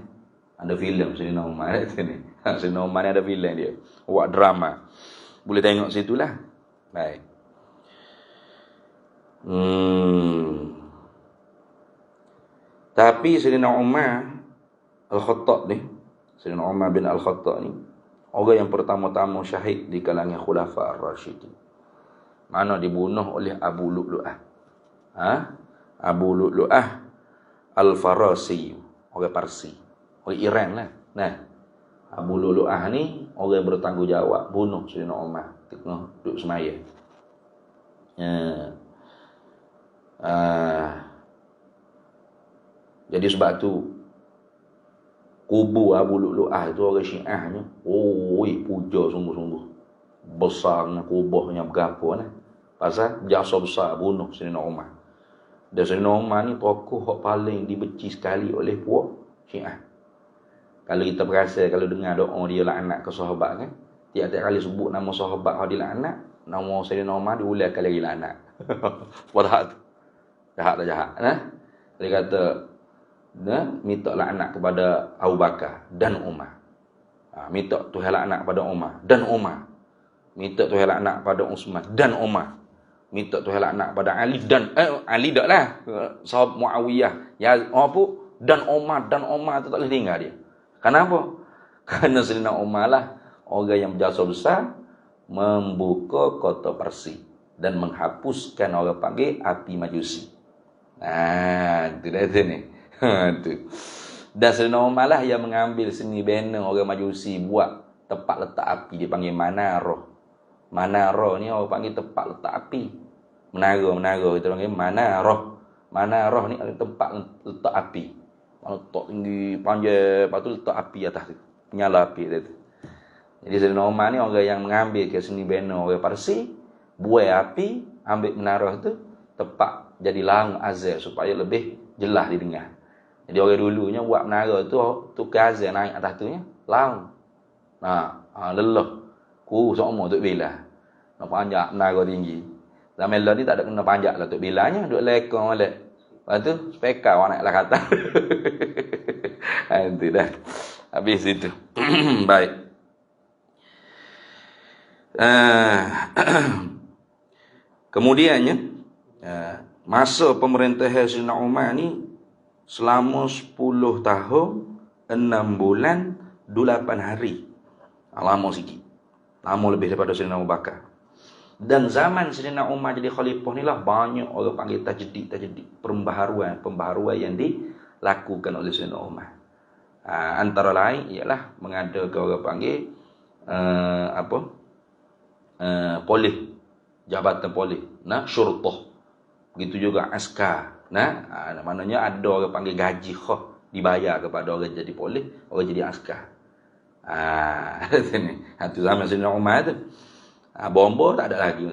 Ada filem Sayyidina Umar ni. Sayyidina Umar ni ada filem dia. Buat drama. Boleh tengok situlah. Baik. Tapi Sayyidina Umar Al-Khattab ni, Sayyidina Umar bin Al-Khattab ni, orang yang pertama-tama syahid di kalangan Khulafa Ar-Rasyidin. Mana dibunuh oleh Abu Lu'lu'ah. Abu Lu'lu'ah Al-Farasi, orang Parsi, orang Iran lah. Abu Lu'lu'ah ni orang bertanggungjawab bunuh Sayyidina Umar tengah duduk semaya. Jadi sebab tu kubu Abu Lu'lu'ah tu orang Syiahnya, puja sungguh-sungguh. Besarnya kubahnya berapa ni. Pasal jasa besar bunuh Sayyidina Umar. Dan Sayyidina Umar ni tokoh yang paling dibenci sekali oleh puak Syiah. Kalau kita perasan, kalau dengar doa dia laknat ke sahabat kan, tiap-tiap kali sebut nama sahabat yang dilaknat, nama Sayyidina Umar diulang kali lagi laknat. Padahal tu jahat tak jahat. Dia kata, minta laknat kepada Abu Bakar dan Umar. Minta Tuhan laknat kepada Umar dan Umar. Minta Tuhan laknat kepada Utsman dan Umar. Minta Tuhan laknat kepada Ali dan Ali dak lah. Sahabat Muawiyah. Ya apa? Dan Umar tu tak boleh tinggal dia. Kenapa? Kerana Sayyidina Umar lah orang yang berjasa besar membuka kota Parsi dan menghapuskan orang panggil api Majusi. Itu dah tu ni. Tu. Dan Sayyidina Umar lah yang mengambil seni banner orang Majusi buat tempat letak api, dia panggil Manarah. Manarah ni orang panggil tempat letak api. Menara kita panggil Manarah. Manarah ni tempat letak api. Letak tinggi panjang, lepas tu letak api atas tu, nyala api tu. Jadi Sayyidina Umar ni orang yang mengambil ke seni banner orang Parsi, buai api, ambil menara tu, tempat jadi lang azan supaya lebih jelas didengar. Jadi orang dulunya buat menara tu tukar azan naik atas tu nya, lang. Lelah. Semua Tok Bila. Nak panjat menara tinggi. Zaman lah ni tak ada kena panjat lah Tok Bilanya, duk lekong balik. Lepas tu spekar orang naiklah kata. Itu dah. Habis itu. Baik. Kemudiannya masa pemerintahan Sayyidina Umar ni selama 10 tahun 6 bulan 8 hari. Lama sikit. Lama lebih daripada Sayyidina Abu Bakar. Dan zaman Sayyidina Umar jadi khalifah ni lah banyak orang panggil tajdid, pembaharuan yang dilakukan oleh Sayyidina Umar. Antara lain ialah mengadakan orang panggil polis, jabatan polis, syurtah. Begitu juga askar. Maknanya ada orang panggil gaji khas dibayar kepada orang jadi polis, orang jadi askar. Itu zaman Sayyidina Umar tu. Bomba tak ada lagi.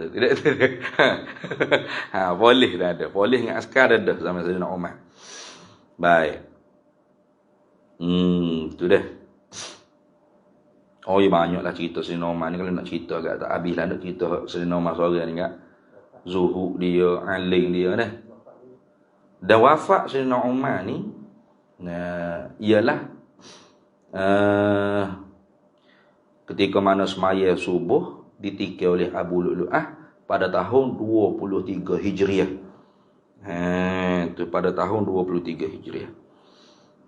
Polis dah ada. Polis dengan askar dah ada zaman Sayyidina Umar. Baik. Tu dah. Banyaklah cerita Sayyidina Umar ni. Kalau nak cerita agak tak habis lah. Nak cerita Sayyidina Umar seorang ni kat. Zuhud dia, aling dia dah. Dan wafat Sayyidina Umar ni ialah ketika mana semaya subuh ditikir oleh Abu Lu'lu'ah pada tahun 23 Hijriah. Itu pada tahun 23 Hijriah.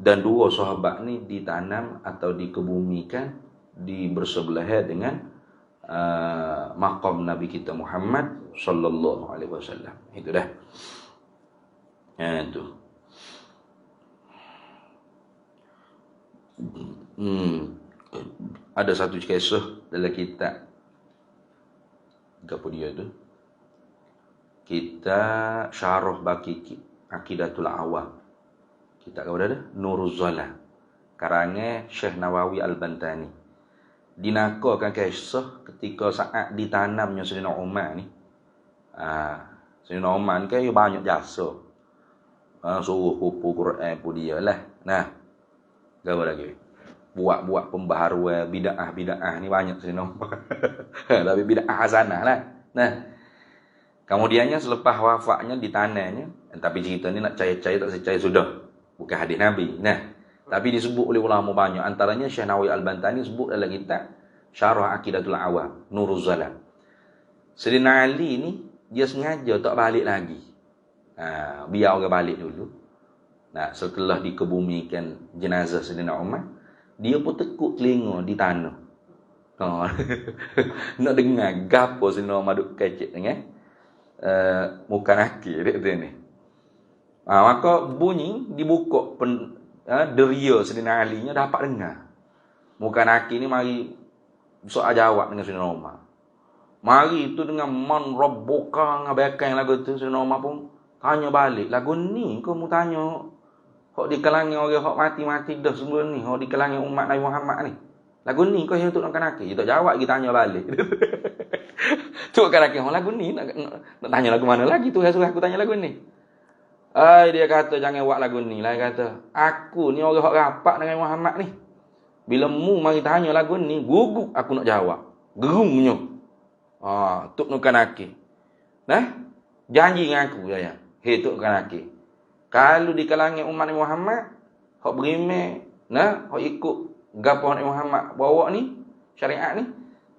Dan dua sahabat ni ditanam atau dikebumikan di bersebelahan dengan maqam Nabi kita Muhammad sallallahu alaihi wasallam. Itu dah. Itu. Ada satu kisah dalam kitab apa dia tu? kita syarah bagi Aqidatul Awam. Kita kau ada Nuruz Zalam. Karangan Syekh Nawawi Al-Bantani. Dinakarkan kisah ketika saat ditanamnya Sayyidina Umar ni. Sayyidina Umar ni kan banyak jasa. Suruh pupu Quran pun dia lah. Nah, apa lagi? Buat pembaharuan bid'ah ni banyak Sayyidina Umar. Tapi bid'ah hasanah lah. Nah, kemudiannya selepas wafatnya ditanamnya, tapi cerita ni nak percaya tak percaya sudah. Bukan hadis Nabi. Nah, tapi disebut oleh ulama banyak. Antaranya Syekh Nawawi Al-Bantani sebut dalam kitab Syarah Aqidatul Awam, Nuruz Zalam. Sayyidina Ali ni dia sengaja tak balik lagi. Biar orang balik dulu. Nah, setelah dikebumikan jenazah Sayyidina Umar, dia pun tekuk telinga di tanah. Nak dengar gapo Sayyidina Umar duk kecek dengan muka naki dia ni. Maka bunyi dibuka deria Sayyidina Ali nya dapat dengar. Muka naki ni mari soal jawab dengan Sayyidina Umar. Mari tu dengan man rabbuka ngabakan lagu tu Sayyidina Umar pun tanya balik. Lagu ni kau mu tanya hok di kalangan orang hok mati-mati dah sebelum ni, hok di kalangan umat Nabi Muhammad ni. Lagu ni kau yang untuk nak naki. Dia tak jawab, kita tanya balik. Tu kan naki lagu ni nak tanya lagu mana lagi tu suruh aku tanya lagu ni. Dia kata jangan buat lagu ni lah. Dia kata, aku ni orang hok rapat dengan Muhammad ni. Bila mu mari tanya lagu ni, gugup aku nak jawab. Gerungnya. Tuk nukan aki. Nah, janji dengan aku ya. Hei tuk nukan aki. Kalau di kalangan umat Nabi Muhammad, hok berimeh, nah, hok ikut gapo Nabi Muhammad bawa ni, syariat ni,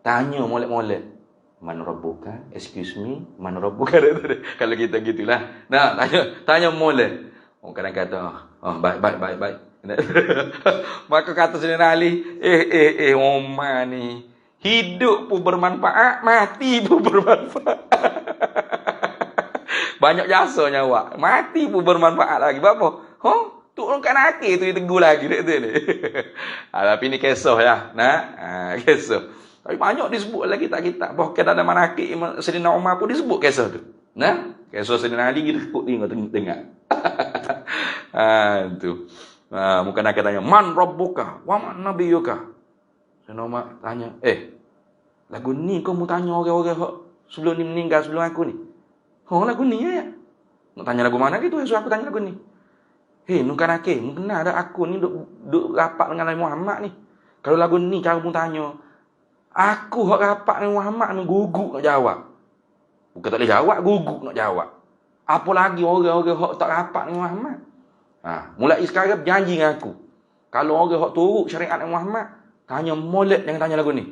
tanya molek-molek. Man rabbuka? Excuse me, man rabbuka? Kalau kita gitulah. Nah, tanya molek. Kadang kata, baik. Maka kata Sayyidina Ali, Umar ni hidup pun bermanfaat, mati pun bermanfaat. Banyak jasa nyawa, mati pun bermanfaat lagi. Apa? Tu orang kan akhir tu dia tegur lagi dia ni. Tapi ni kisah ya. Nah, kisah. Tapi banyak disebut lagi kitab-kitab. Bahkan ada manaqib Sayyidina Umar pun disebut kisah tu. Nah, kisah Sayyidina Ali kita sebut dengar. Tu. Mungkin nak tanya, man rabbuka wa man nabiyuka? Sayyidina Umar tanya, lagu ni kau mau tanya orang-orang sebelum ni meninggal sebelum aku ni? Lagu ni ya. Nak tanya lagu mana gitu suruh aku tanya lagu ni. Nukan akeh, mungkin ada aku ni duk rapat dengan Nabi Muhammad ni. Kalau lagu ni cara mu tanya, aku hak rapat dengan Muhammad ni gugup nak jawab. Bukan tak boleh jawab, gugup nak jawab. Apa lagi orang-orang hak tak rapat dengan Muhammad? Mulai sekarang berjanji dengan aku. Kalau orang hak turut syariat Nabi Muhammad, tanya molek jangan tanya lagu ni.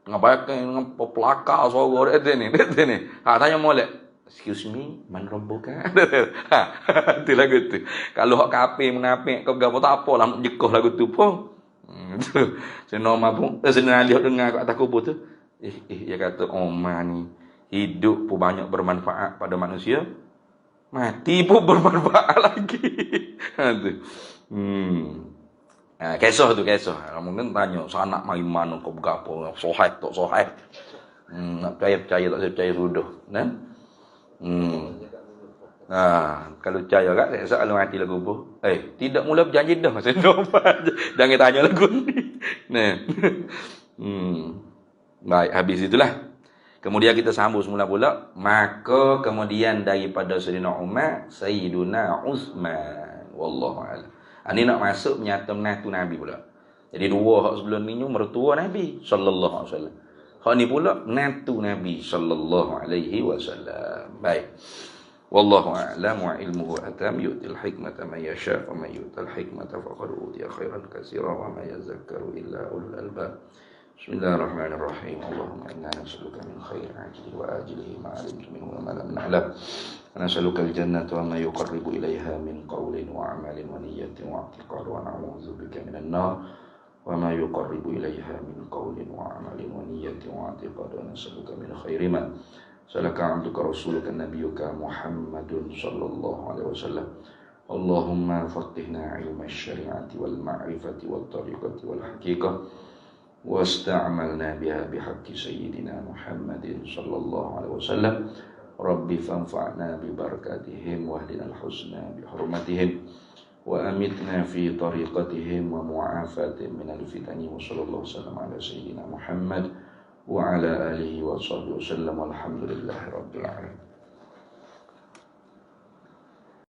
Ngapain dengan pelakar suara dia ni. Tanya molek. Excuse me, man rabbuka? Tu lagu tu. Kalau hak kafir munafik kau gapo tak apalah nak jekah lagu tu pun. Sayyidina Umar pun Sayyidina Ali dengar kat atas kubur tu. Dia kata Umar ni hidup pun banyak bermanfaat pada manusia, mati pun bermanfaat lagi. Tu. Kisah tu kisah. Mungkin tanya sanak mari mana kau gapo, sahih tak sahih. Nak percaya tak percaya sudah. Nah. Kalau percaya kat saya soal mati lagu apa? Tidak mula berjanji dah saya jangan tanya lagu ni. Nah. Baik, habis itulah. Kemudian kita sambung semula pula. Maka kemudian daripada Sayyidina Umar, Sayyiduna Uthman. Wallahu a'lam. Ini nak masuk menyata menantu Nabi pula. Jadi dua hak sebelum ni mertua Nabi sallallahu alaihi wasallam. Hak ni pula menantu Nabi sallallahu alaihi wasallam. Baik. Wallahu a'lam wa ilmuhu atam yu'til hikmata man yasha wa man yu'tal hikmata faqad utiya khairan katsiran wa ma yadhakkaru illa ulul albab. Bismillahirrahmanirrahim. Allahumma inna nas'aluka min khairin ajlihi wa ajlihi ma 'alimtu minhu wa ma lam na'lam. Nas'aluka al-jannata wa ma yuqarribu ilayha min qawlin wa 'amalin wa niyyatin wa i'tiqad wa na'udzu bika minan nar wa ma yuqarribu ilayha min qawlin wa 'amalin wa niyyatin wa i'tiqad wa nas'aluka min khairi ma salaka 'abduka rasuluka nabiyyuka Muhammadun sallallahu alaihi wasallam. Allahumma faqihna 'ilma asy-syari'ati wal ma'rifati wat tariqati wal haqiqah wasta'malna biha bihaqqi sayyidina Muhammadin sallallahu alaihi wasallam. Rabbi fanfa'na bi barakatihim wa ahlina al-husna bi hurmatihim wa amitna fi tariqatihim wa mu'afatihim minal fitani wa sallallahu wasallam ala sayyidina Muhammad wa ala alihi wa sahbihi wasallam walhamdulillahi rabbil alamin.